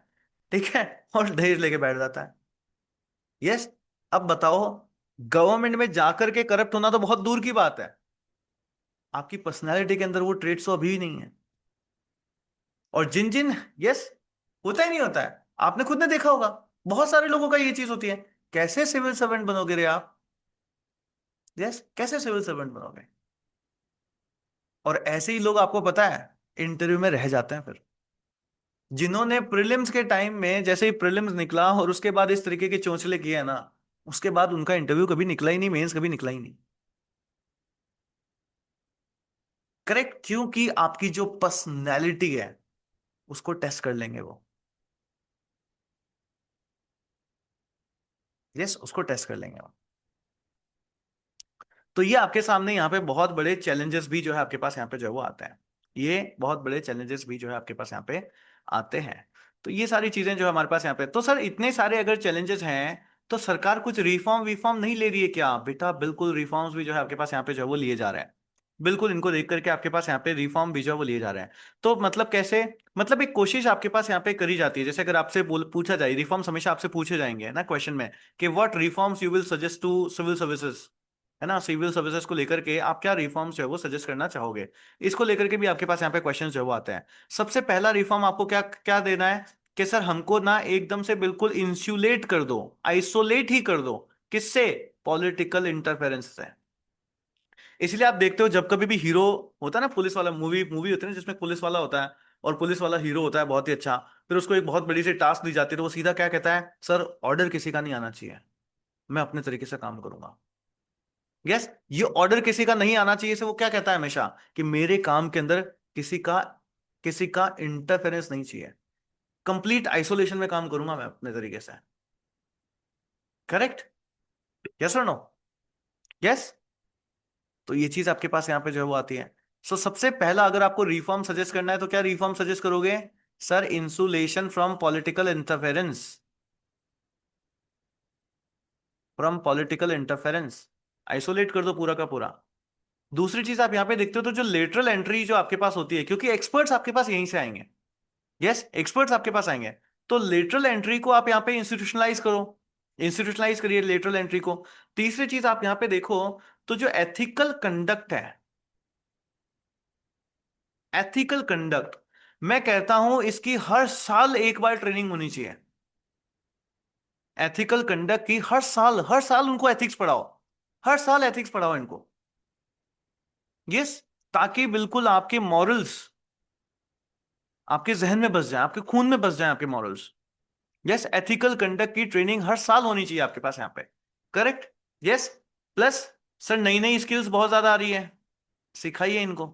ठीक है, और दहेज लेके बैठ जाता है। यस। अब बताओ, गवर्नमेंट में जाकर के करप्ट होना तो बहुत दूर की बात है, आपकी पर्सनैलिटी के अंदर वो ट्रेड्स तो अभी भी नहीं है। और जिन जिन, यस, होता ही नहीं होता है, आपने खुद ने देखा होगा, बहुत सारे लोगों का ये चीज होती है, कैसे सिविल सर्वेंट बनोगे रे आप, यस, कैसे सिविल सर्वेंट बनोगे। और ऐसे ही लोग आपको पता है इंटरव्यू में रह जाते हैं फिर, जिन्होंने प्रीलिम्स के टाइम में, जैसे ही प्रीलिम्स निकला और उसके बाद इस तरीके के चोंचले किए हैं ना, उसके बाद उनका इंटरव्यू कभी निकला ही नहीं, मेंस कभी निकला ही नहीं। करेक्ट, क्योंकि आपकी जो पर्सनैलिटी है उसको टेस्ट कर लेंगे वो, यस, उसको टेस्ट कर लेंगे वो। तो ये आपके सामने यहाँ पे बहुत बड़े चैलेंजेस भी जो है आपके पास यहाँ पे जो है वो आते हैं, ये बहुत बड़े चैलेंजेस भी जो है आपके पास यहाँ पे आते हैं। तो ये सारी चीजें जो है हमारे पास यहाँ पे, तो सर इतने सारे अगर चैलेंजेस हैं, तो सरकार कुछ रिफॉर्म विफॉर्म नहीं ले रही है क्या बेटा, बिल्कुल रिफॉर्म्स भी जो है आपके पास यहाँ पे जो है वो लिए जा रहे हैं, बिल्कुल इनको देख करके आपके पास यहाँ पे रिफॉर्म भी जो है वो लिए जा रहे हैं। तो मतलब कैसे, मतलब एक कोशिश आपके पास यहाँ पे करी जाती है, जैसे अगर आपसे बोल पूछा जाए, रिफॉर्म्स हमेशा आपसे पूछे जाएंगे ना क्वेश्चन में, कि what reforms you will suggest to civil services, है ना, सिविल सर्विसेज को लेकर के आप क्या रिफॉर्म्स जो है वो सजेस्ट करना चाहोगे, इसको लेकर के भी आपके पास यहाँ पे क्वेश्चन जो है वो आते हैं। सबसे पहला रिफॉर्म आपको क्या क्या देना है, कि सर हमको ना एकदम से बिल्कुल इंसुलेट कर दो, आइसोलेट ही कर दो, किससे, पॉलिटिकल इंटरफेरेंस से। इसलिए आप देखते हो जब कभी भी हीरो होता है ना, पुलिस वाला, मूवी मूवी होती है ना जिसमें पुलिस वाला होता है, और पुलिस वाला हीरो होता है बहुत ही अच्छा, फिर उसको एक बहुत बड़ी सी टास्क दी जाती है, तो वो सीधा क्या कहता है, सर ऑर्डर किसी का नहीं आना चाहिए, मैं अपने तरीके से काम करूंगा। यस, ये ऑर्डर किसी का नहीं आना चाहिए से वो क्या कहता है हमेशा, कि मेरे काम के अंदर किसी का किसी का इंटरफेरेंस नहीं चाहिए, कंप्लीट आइसोलेशन में काम करूंगा मैं अपने तरीके से। करेक्ट, यस और नो, यस। तो ये चीज आपके पास यहाँ पे जो है वो आती है। सो सबसे पहला अगर आपको रिफॉर्म सजेस्ट करना है तो क्या रिफॉर्म सजेस्ट करोगे? Sir, insulation from political interference, from political interference, isolate कर दो पूरा का पूरा। दूसरी चीज आप यहां पे देखते हो तो जो लेटरल एंट्री जो आपके पास होती है, क्योंकि एक्सपर्ट्स आपके पास यहीं से आएंगे, यस एक्सपर्ट्स आपके पास आएंगे, तो लेटरल एंट्री को आप यहां पे इंस्टीट्यूशनलाइज करो, इंस्टीट्यूशनलाइज करिए लेटरल एंट्री को। तीसरी चीज आप यहां पे देखो तो जो एथिकल कंडक्ट है, एथिकल कंडक्ट, मैं कहता हूं इसकी हर साल एक बार ट्रेनिंग होनी चाहिए। एथिकल कंडक्ट की हर साल उनको एथिक्स पढ़ाओ, हर साल एथिक्स पढ़ाओ इनको, यस, ताकि बिल्कुल आपके मॉरल्स आपके जहन में बस जाए, आपके खून में बस जाए आपके मॉरल्स। यस, एथिकल कंडक्ट की ट्रेनिंग हर साल होनी चाहिए आपके पास यहाँ पे, करेक्ट, यस। प्लस सर नई नई स्किल्स बहुत ज्यादा आ रही है, सिखाइए इनको।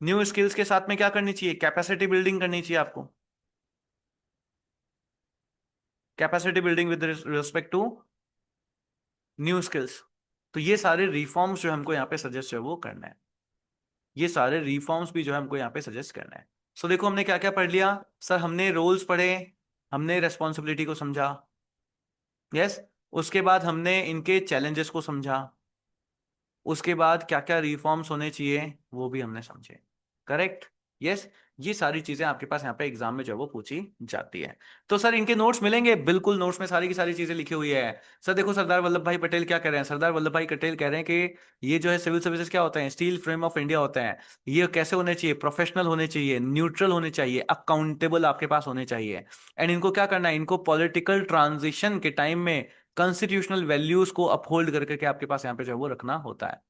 न्यू स्किल्स के साथ में क्या करनी चाहिए? कैपेसिटी बिल्डिंग करनी चाहिए आपको, capacity building with respect to new skills. तो ये सारे रिफॉर्म्स जो हमको यहाँ पे सजेस्ट है वो करना है, ये सारे रिफॉर्म्स भी जो है हमको यहाँ पे सजेस्ट करना है। सो देखो हमने क्या क्या पढ़ लिया। सर हमने रोल्स पढ़े, हमने रेस्पॉन्सिबिलिटी को समझा, यस, उसके बाद हमने इनके चैलेंजेस को समझा, उसके बाद क्या क्या रिफॉर्म्स होने चाहिए वो भी हमने समझे, करेक्ट, यस। ये सारी चीजें आपके पास यहाँ पे एग्जाम में जो है वो पूछी जाती है। तो सर इनके नोट्स मिलेंगे, बिल्कुल नोट्स में सारी की सारी चीजें लिखी हुई है। सर देखो सरदार वल्लभ भाई पटेल क्या कह रहे हैं, सरदार वल्लभ भाई पटेल कह रहे हैं कि ये जो है सिविल सर्विसेज क्या होता है, स्टील फ्रेम ऑफ इंडिया होता है। ये कैसे होने चाहिए? प्रोफेशनल होने चाहिए, न्यूट्रल होने चाहिए, अकाउंटेबल आपके पास होने चाहिए। एंड इनको क्या करना है, इनको पॉलिटिकल ट्रांजिशन के टाइम में कॉन्स्टिट्यूशनल वैल्यूज को अपहोल्ड करके आपके पास यहाँ पे जो है वो रखना होता है,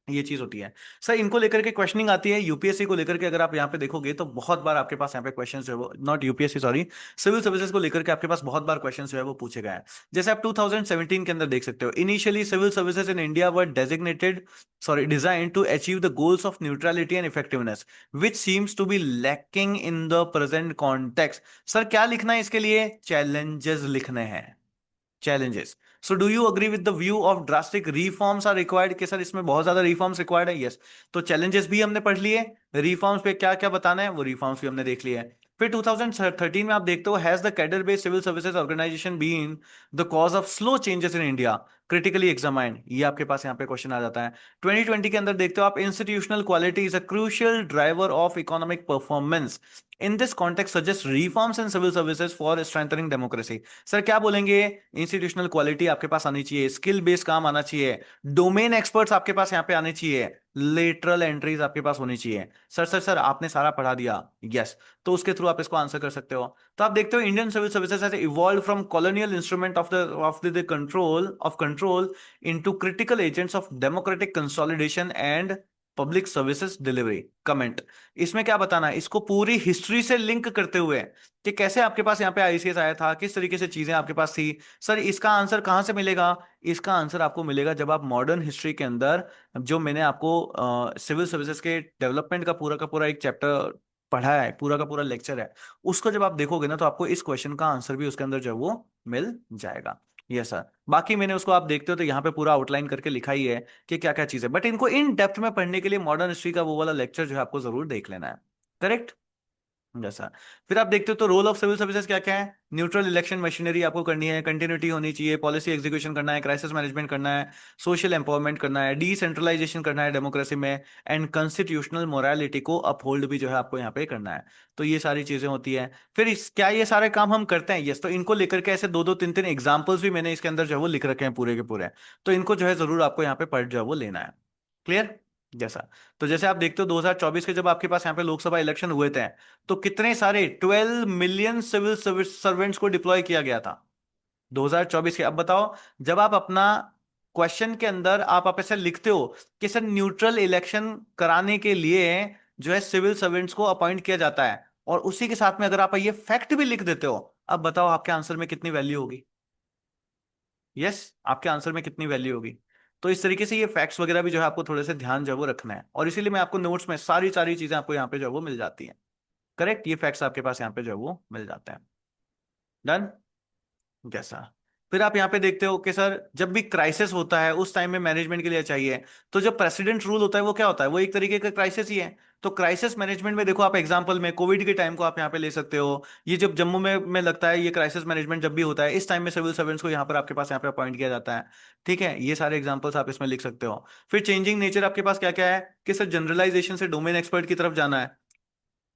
ये चीज होती है। सर इनको लेकर के क्वेश्चनिंग आती है यूपीएससी को लेकर के, अगर आप यहाँ पे देखोगे तो बहुत बार आपके पास यहाँ पे क्वेश्चन जो है वो, not UPSC sorry, civil services को लेकर के आपके पास बहुत बार क्वेश्चन जो है वो पूछे गए हैं। जैसे आप 2017 के अंदर देख सकते हो, initially civil services in India were designated, sorry design to achieve the goals of neutrality and effectiveness which seems to be lacking in the present context. Sir क्या लिखना है इसके लिए? चैलेंजेस लिखने हैं, challenges. So do you agree with the view of drastic reforms are required? कि sir इसमें बहुत ज्यादा रिफॉर्म्स रिक्वायर्ड है, यस। तो चैलेंजेस भी हमने पढ़ लिए, रिफॉर्म्स पे क्या क्या बताना है वो रिफॉर्म्स भी हमने देख लिए। फिर 2013 में आप देखते हो, has the cadre based civil services organisation been the cause of slow changes in India, critically examined, ये आपके पास यहाँ पे क्वेश्चन आ जाता है। 2020 के अंदर देखते हो आप, institutional quality is a crucial driver of economic performance, in this context suggest reforms in civil services for strengthening democracy. Sir क्या बोलेंगे? इंस्टीट्यूशनल क्वालिटी आपके पास आनी चाहिए, स्किल बेस्ड काम आना चाहिए, डोमेन एक्सपर्ट्स आपके पास यहाँ पे आने चाहिए, लेटरल एंट्रीज आपके पास होनी चाहिए। सर आपने सारा पढ़ा दिया, यस, तो उसके थ्रू आप इसको आंसर कर सकते हो। तो आप देखते हो Indian civil services has evolve from colonial instrument of the control into critical agents of democratic consolidation and public services delivery. Comment, इसमें क्या बताना है? इसको पूरी हिस्ट्री से लिंक करते हुए कि कैसे आपके पास यहाँ पे आईसीएस आया था, किस तरीके से चीजें आपके पास थी। सर इसका आंसर कहाँ से मिलेगा? इसका आंसर आपको मिलेगा जब आप मॉडर्न हिस्ट्री के अंदर, जो मैंने आपको सिविल सर्विसेज के डेवलपमेंट का पूरा एक चैप्टर पढ़ा है, पूरा का पूरा लेक्चर है, उसको जब आप देखोगे ना तो आपको इस क्वेश्चन का आंसर भी उसके अंदर जो है वो मिल जाएगा। यस सर, बाकी मैंने उसको आप देखते हो तो यहाँ पे पूरा आउटलाइन करके लिखा ही है कि क्या क्या चीज है, बट इनको इन डेप्थ में पढ़ने के लिए मॉडर्न हिस्ट्री का वो वाला लेक्चर जो है आपको जरूर देख लेना है, करेक्ट, जैसा। फिर आप देखते हो तो रोल ऑफ सिविल सर्विसेज क्या क्या है? न्यूट्रल इलेक्शन मशीनरी आपको करनी है, कंटिन्यूटी होनी चाहिए, पॉलिसी एग्जीक्यूशन करना है, क्राइसिस मैनेजमेंट करना है, सोशल एम्पावरमेंट करना है, डिसेंट्रलाइजेशन करना है डेमोक्रेसी में, एंड कॉन्स्टिट्यूशनल मोरालिटी को अपहोल्ड भी जो है आपको यहाँ पे करना है। तो ये सारी चीजें होती है। फिर क्या ये सारे काम हम करते हैं? यस। तो इनको लेकर के ऐसे दो दो तीन तीन एग्जाम्पल्स भी मैंने इसके अंदर जो है वो लिख रखे हैं पूरे के पूरे, तो इनको जो है जरूर आपको यहाँ पे पढ़ जो है वो लेना है, क्लियर, जैसा। तो जैसे आप देखते हो 2024 के जब आपके पास यहाँ पे लोकसभा इलेक्शन हुए थे, तो कितने सारे 12 मिलियन सिविल सर्विस सर्वेंट्स को डिप्लॉय किया गया था 2024 के। अब बताओ, जब आप अपना क्वेश्चन के अंदर आप ऐसे लिखते हो कि सर न्यूट्रल इलेक्शन कराने के लिए जो है सिविल सर्वेंट्स को अपॉइंट किया जाता है, और उसी के साथ में अगर आप ये फैक्ट भी लिख देते हो, अब बताओ आपके आंसर में कितनी वैल्यू होगी? यस, आपके आंसर में कितनी वैल्यू होगी? तो इस तरीके से ये फैक्ट्स वगैरह भी जो है आपको थोड़े से ध्यान जो है वो रखना है, और इसीलिए मैं आपको नोट्स में सारी सारी चीजें आपको यहाँ पे जो है वो मिल जाती हैं, करेक्ट, ये फैक्ट्स आपके पास यहाँ पे जो है वो मिल जाते हैं। डन, जैसा। फिर आप यहाँ पे देखते हो कि सर जब भी क्राइसिस होता है उस टाइम में मैनेजमेंट के लिए चाहिए, तो जो प्रेसिडेंट रूल होता है वो क्या होता है, वो एक तरीके का क्राइसिस ही है। तो क्राइसिस मैनेजमेंट में देखो, आप एग्जांपल में कोविड के टाइम को आप यहाँ पे ले सकते हो। ये जब जम्मू में लगता है, ये क्राइसिस मैनेजमेंट जब भी होता है इस टाइम में सिविल सर्वेंट्स को यहाँ पर आपके पास यहाँ पे अपॉइंट किया जाता है। ठीक है, ये सारे एग्जांपल्स आप इसमें लिख सकते हो। फिर चेंजिंग नेचर आपके पास क्या क्या है कि सर जनरलाइजेशन से डोमेन एक्सपर्ट की तरफ जाना है,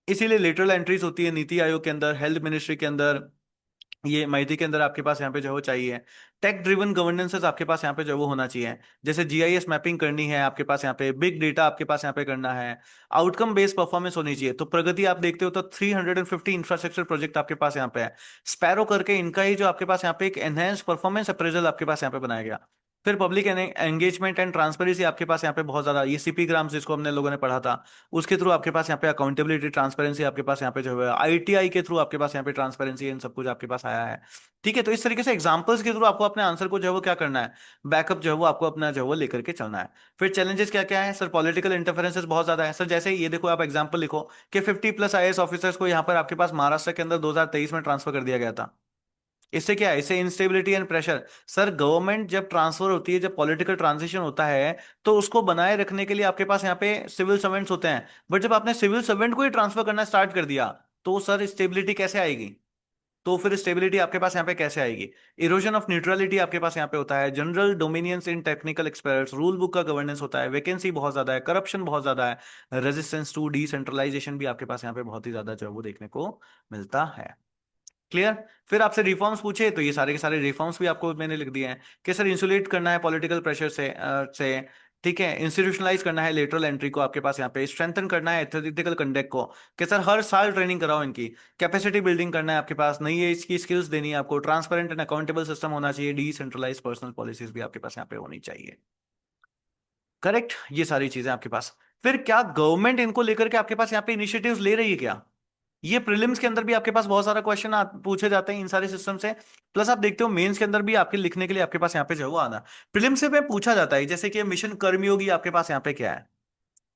इसीलिए लेटरल एंट्रीज होती है नीति आयोग के अंदर, हेल्थ मिनिस्ट्री के अंदर, ये माइती के अंदर आपके पास यहाँ पे जो है वो चाहिए। टेक ड्रिवन गवर्नेंसेस आपके पास यहाँ पे जो है वो होना चाहिए। जैसे जीआईएस मैपिंग करनी है आपके पास यहाँ पे, बिग डेटा आपके पास यहाँ पे करना है, आउटकम बेस्ड परफॉर्मेंस होनी चाहिए। तो प्रगति आप देखते हो तो 350 इंफ्रास्ट्रक्चर प्रोजेक्ट आपके पास यहाँ पे है। स्पैरो करके इनका ही जो आपके पास यहाँ पे एक एनहेंस परफॉर्मेंस अप्रेजल आपके पास यहाँ पे बनाया गया। फिर पब्लिक एंगेजमेंट एंड ट्रांसपेरेंसी आपके पास यहाँ पे बहुत ज्यादा, ये सीपी ग्राम्स जिसको हमने लोगों ने पढ़ा था, उसके थ्रू आपके पास यहाँ पे अकाउंटेबिलिटी ट्रांसपेरेंसी आपके पास यहाँ पे जो है, आईटीआई के थ्रू आपके पास यहाँ पे ट्रांसपेरेंसी इन सब कुछ आपके पास आया है। ठीक है, तो इस तरीके से एग्जांपल्स के थ्रू आपको अपने आंसर को जो है वो क्या करना है, बैकअप जो है वो आपको अपना जो है वो लेकर के चलना है। फिर चैलेंजेस क्या क्या है सर, पॉलिटिकल इंटरफेरेंसेस बहुत ज्यादा है सर। जैसे ये देखो, आप एग्जांपल लिखो कि 50+ आईएएस ऑफिसर्स को यहाँ पर आपके पास महाराष्ट्र के अंदर 2023 में ट्रांसफर कर दिया गया था। इससे क्या है, इससे instability and pressure. Sir government जब ट्रांसफर होती है, जब पॉलिटिकल ट्रांजिशन होता है, तो उसको बनाए रखने के लिए आपके पास यहाँ पे सिविल सर्वेंट्स होते हैं। बट जब आपने सिविल सर्वेंट को ही ट्रांसफर करना स्टार्ट कर दिया, तो सर स्टेबिलिटी कैसे आएगी, तो फिर स्टेबिलिटी आपके पास यहाँ पे कैसे आएगी। इरोजन ऑफ न्यूट्रलिटी आपके पास यहाँ पे होता है, general dominions in technical experts, rule book का गवर्नेंस होता है, वैकेंसी बहुत ज्यादा है, करप्शन बहुत ज्यादा है, रेजिस्टेंस टू डिसेंट्रलाइजेशन भी आपके पास यहाँ पे बहुत ही ज्यादा जो है वो देखने को मिलता है। क्लियर। फिर आपसे रिफॉर्म्स पूछे तो ये सारे के सारे रिफॉर्म्स भी आपको मैंने लिख दिए हैं कि सर इंसुलेट करना है पॉलिटिकल प्रेशर से। ठीक है, इंस्टीट्यूशनलाइज करना है लेटरल एंट्री को आपके पास यहाँ पे, स्ट्रेंथन करना है एथिकल कंडक्ट को कि सर हर साल ट्रेनिंग कराओ इनकी, कैपेसिटी बिल्डिंग करना है आपके पास, नई एज की स्किल्स देनी है आपको, ट्रांसपेरेंट एंड अकाउंटेबल सिस्टम होना चाहिए, डिसेंट्रलाइज पर्सनल पॉलिसीज भी आपके पास यहाँ पे होनी चाहिए। करेक्ट, ये सारी चीजें आपके पास। फिर क्या गवर्नमेंट इनको लेकर के आपके पास यहाँ पे इनिशिएटिव्स ले रही है क्या, ये प्रीलिम्स के अंदर भी आपके पास बहुत सारा क्वेश्चन पूछे जाते हैं इन सारे सिस्टम से। प्लस आप देखते हो मेंस के अंदर भी आपके लिखने के लिए आपके पास यहाँ पे जो है वो आना, प्रीलिम्स से में पूछा जाता है। जैसे कि मिशन कर्मयोगी आपके पास यहाँ पे क्या है,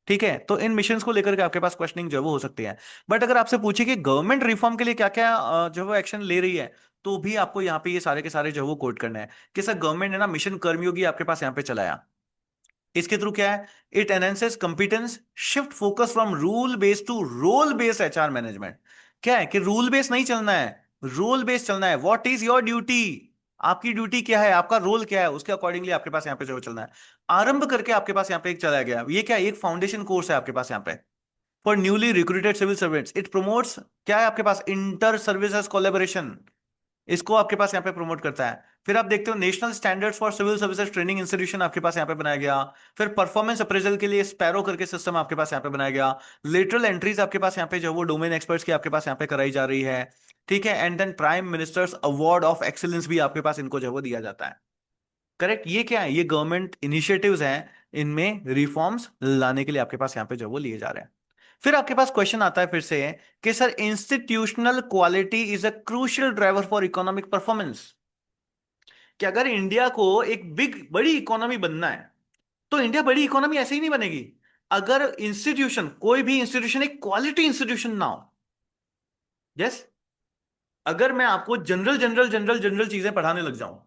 ठीक है, तो इन मिशंस को लेकर के आपके पास क्वेश्चनिंग जो है वो हो सकती है। बट अगर आपसे पूछे कि गवर्नमेंट रिफॉर्म के लिए क्या क्या जो है वो एक्शन ले रही है, तो भी आपको यहाँ पे ये सारे के सारे जो है वो कोट करना है कि सर गवर्नमेंट ने ना मिशन कर्मयोगी आपके पास यहाँ पे चलाया। इसके थ्रू क्या है, it enhances competence, shift focus from rule based to role based HR management. क्या है कि रूल बेस्ड नहीं चलना है, रोल बेस्ड चलना है। व्हाट इज योर ड्यूटी, आपकी ड्यूटी क्या है, आपका रोल क्या है, उसके अकॉर्डिंगली आपके पास यहाँ पे जो चलना है। आरंभ करके आपके पास यहाँ पे एक चला गया, ये क्या है, एक फाउंडेशन कोर्स है आपके पास यहाँ पे for newly recruited civil servants. It promotes, क्या है आपके पास, इंटर सर्विसेज कोलेबोरेशन, इसको आपके पास यहाँ पे प्रमोट करता है। फिर आप देखते हो national standards for civil services training institution आपके पास यहाँ पे बनाया गया। फिर परफॉर्मेंस अप्रेजल के लिए स्पैरो करके सिस्टम आपके पास यहाँ पे बनाया गया। लेटरल एंट्रीज आपके पास यहाँ पे जो वो डोमेन एक्सपर्ट्स की आपके पास यहाँ पे कराई जा रही है। ठीक है, and then prime minister's award of excellence भी आपके पास इनको जो है वो दिया जाता है। करेक्ट, ये क्या है, ये गवर्नमेंट इनिशिएटिव्स हैं, इनमें रिफॉर्म्स लाने के लिए आपके पास यहाँ पे जो वो लिए जा रहे हैं। फिर आपके पास क्वेश्चन आता है फिर से कि sir institutional quality is a crucial driver for economic performance. कि अगर इंडिया को एक बड़ी इकोनॉमी बनना है, तो इंडिया बड़ी इकोनॉमी ऐसे ही नहीं बनेगी अगर इंस्टीट्यूशन, कोई भी इंस्टीट्यूशन एक क्वालिटी इंस्टीट्यूशन ना हो। यस, अगर मैं आपको जनरल जनरल जनरल जनरल चीजें पढ़ाने लग जाऊं,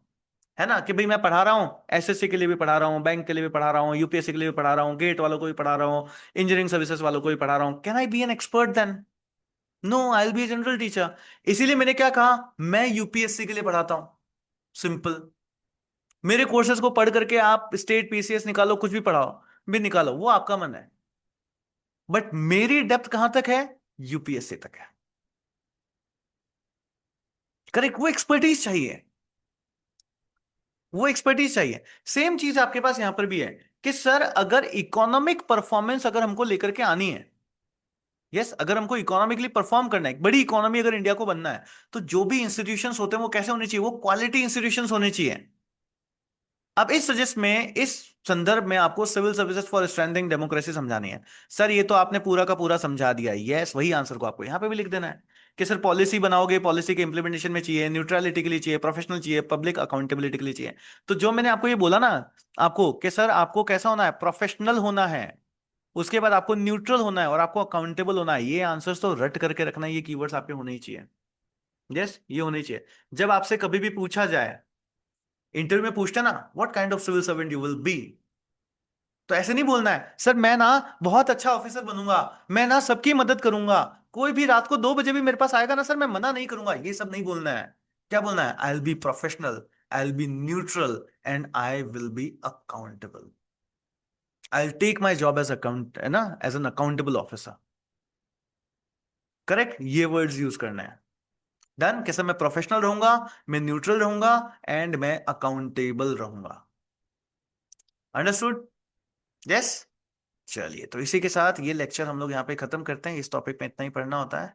है ना, कि भाई मैं पढ़ा रहा हूं, एसएससी के लिए भी पढ़ा रहा हूं, बैंक के लिए भी पढ़ा रहा हूं, यूपीएससी के लिए भी पढ़ा रहा हूं, गेट वालों को भी पढ़ा रहा हूं, इंजीनियरिंग सर्विसेज वालों को भी पढ़ा रहा हूं, can I be an expert then? No, I will be a general teacher. इसीलिए मैंने क्या कहा, मैं यूपीएससी के लिए पढ़ाता हूं, सिंपल। मेरे कोर्सेज को पढ़ करके आप स्टेट पीसीएस निकालो, कुछ भी पढ़ाओ, भी निकालो, वो आपका मन है। बट मेरी डेप्थ कहां तक है, यूपीएससी तक है। करेक्ट, वो एक्सपर्टीज चाहिए, वो एक्सपर्टीज चाहिए। सेम चीज आपके पास यहां पर भी है कि सर अगर इकोनॉमिक परफॉर्मेंस अगर हमको लेकर के आनी है, यस, अगर हमको इकोनॉमिकली परफॉर्म करना है, बड़ी इकोनॉमी अगर इंडिया को बनना है, तो जो भी इंस्टीट्यूशंस होते हैं वो कैसे होने चाहिए, वो क्वालिटी इंस्टीट्यूशंस होने चाहिए। अब इस सजेस्ट में, इस संदर्भ में आपको civil services for strengthening democracy समझानी है। सर ये तो आपने पूरा का पूरा समझा दिया, यस, वही आंसर को आपको यहां पे भी लिख देना है कि सर पॉलिसी बनाओगे, पॉलिसी के इंप्लीमेंटेशन में चाहिए, न्यूट्रलिटी के लिए चाहिए, प्रोफेशनल चाहिए, पब्लिक अकाउंटेबिलिटी के लिए चाहिए। तो जो मैंने आपको ये बोला ना, आपको कि सर आपको कैसा होना है, प्रोफेशनल होना है, उसके बाद आपको न्यूट्रल होना है और आपको अकाउंटेबल होना है, ये आंसर्स तो रट करके रखना है, ये कीवर्ड्स आपके होने ही चाहिए। यस, ये होने चाहिए। जब आपसे कभी भी पूछा जाए इंटरव्यू में पूछते हैं ना, what kind of civil servant you will be, तो ऐसे नहीं बोलना है सर मैं ना बहुत अच्छा ऑफिसर बनूंगा, मैं ना सबकी मदद करूंगा, कोई भी रात को 2 बजे भी मेरे पास आएगा ना सर मैं मना नहीं करूंगा, ये सब नहीं बोलना है। क्या बोलना है? I will be professional, I will be neutral, and I will be accountable. I will take my job as account, है ना, as an accountable officer. Correct, ये वर्ड्स यूज करना है। डन, कैसे? मैं प्रोफेशनल रहूंगा, मैं न्यूट्रल रहूंगा, एंड मैं अकाउंटेबल रहूंगा। अंडरस्टूड? यस। चलिए, तो इसी के साथ ये लेक्चर हम लोग यहाँ पे खत्म करते हैं। इस टॉपिक में इतना ही पढ़ना होता है।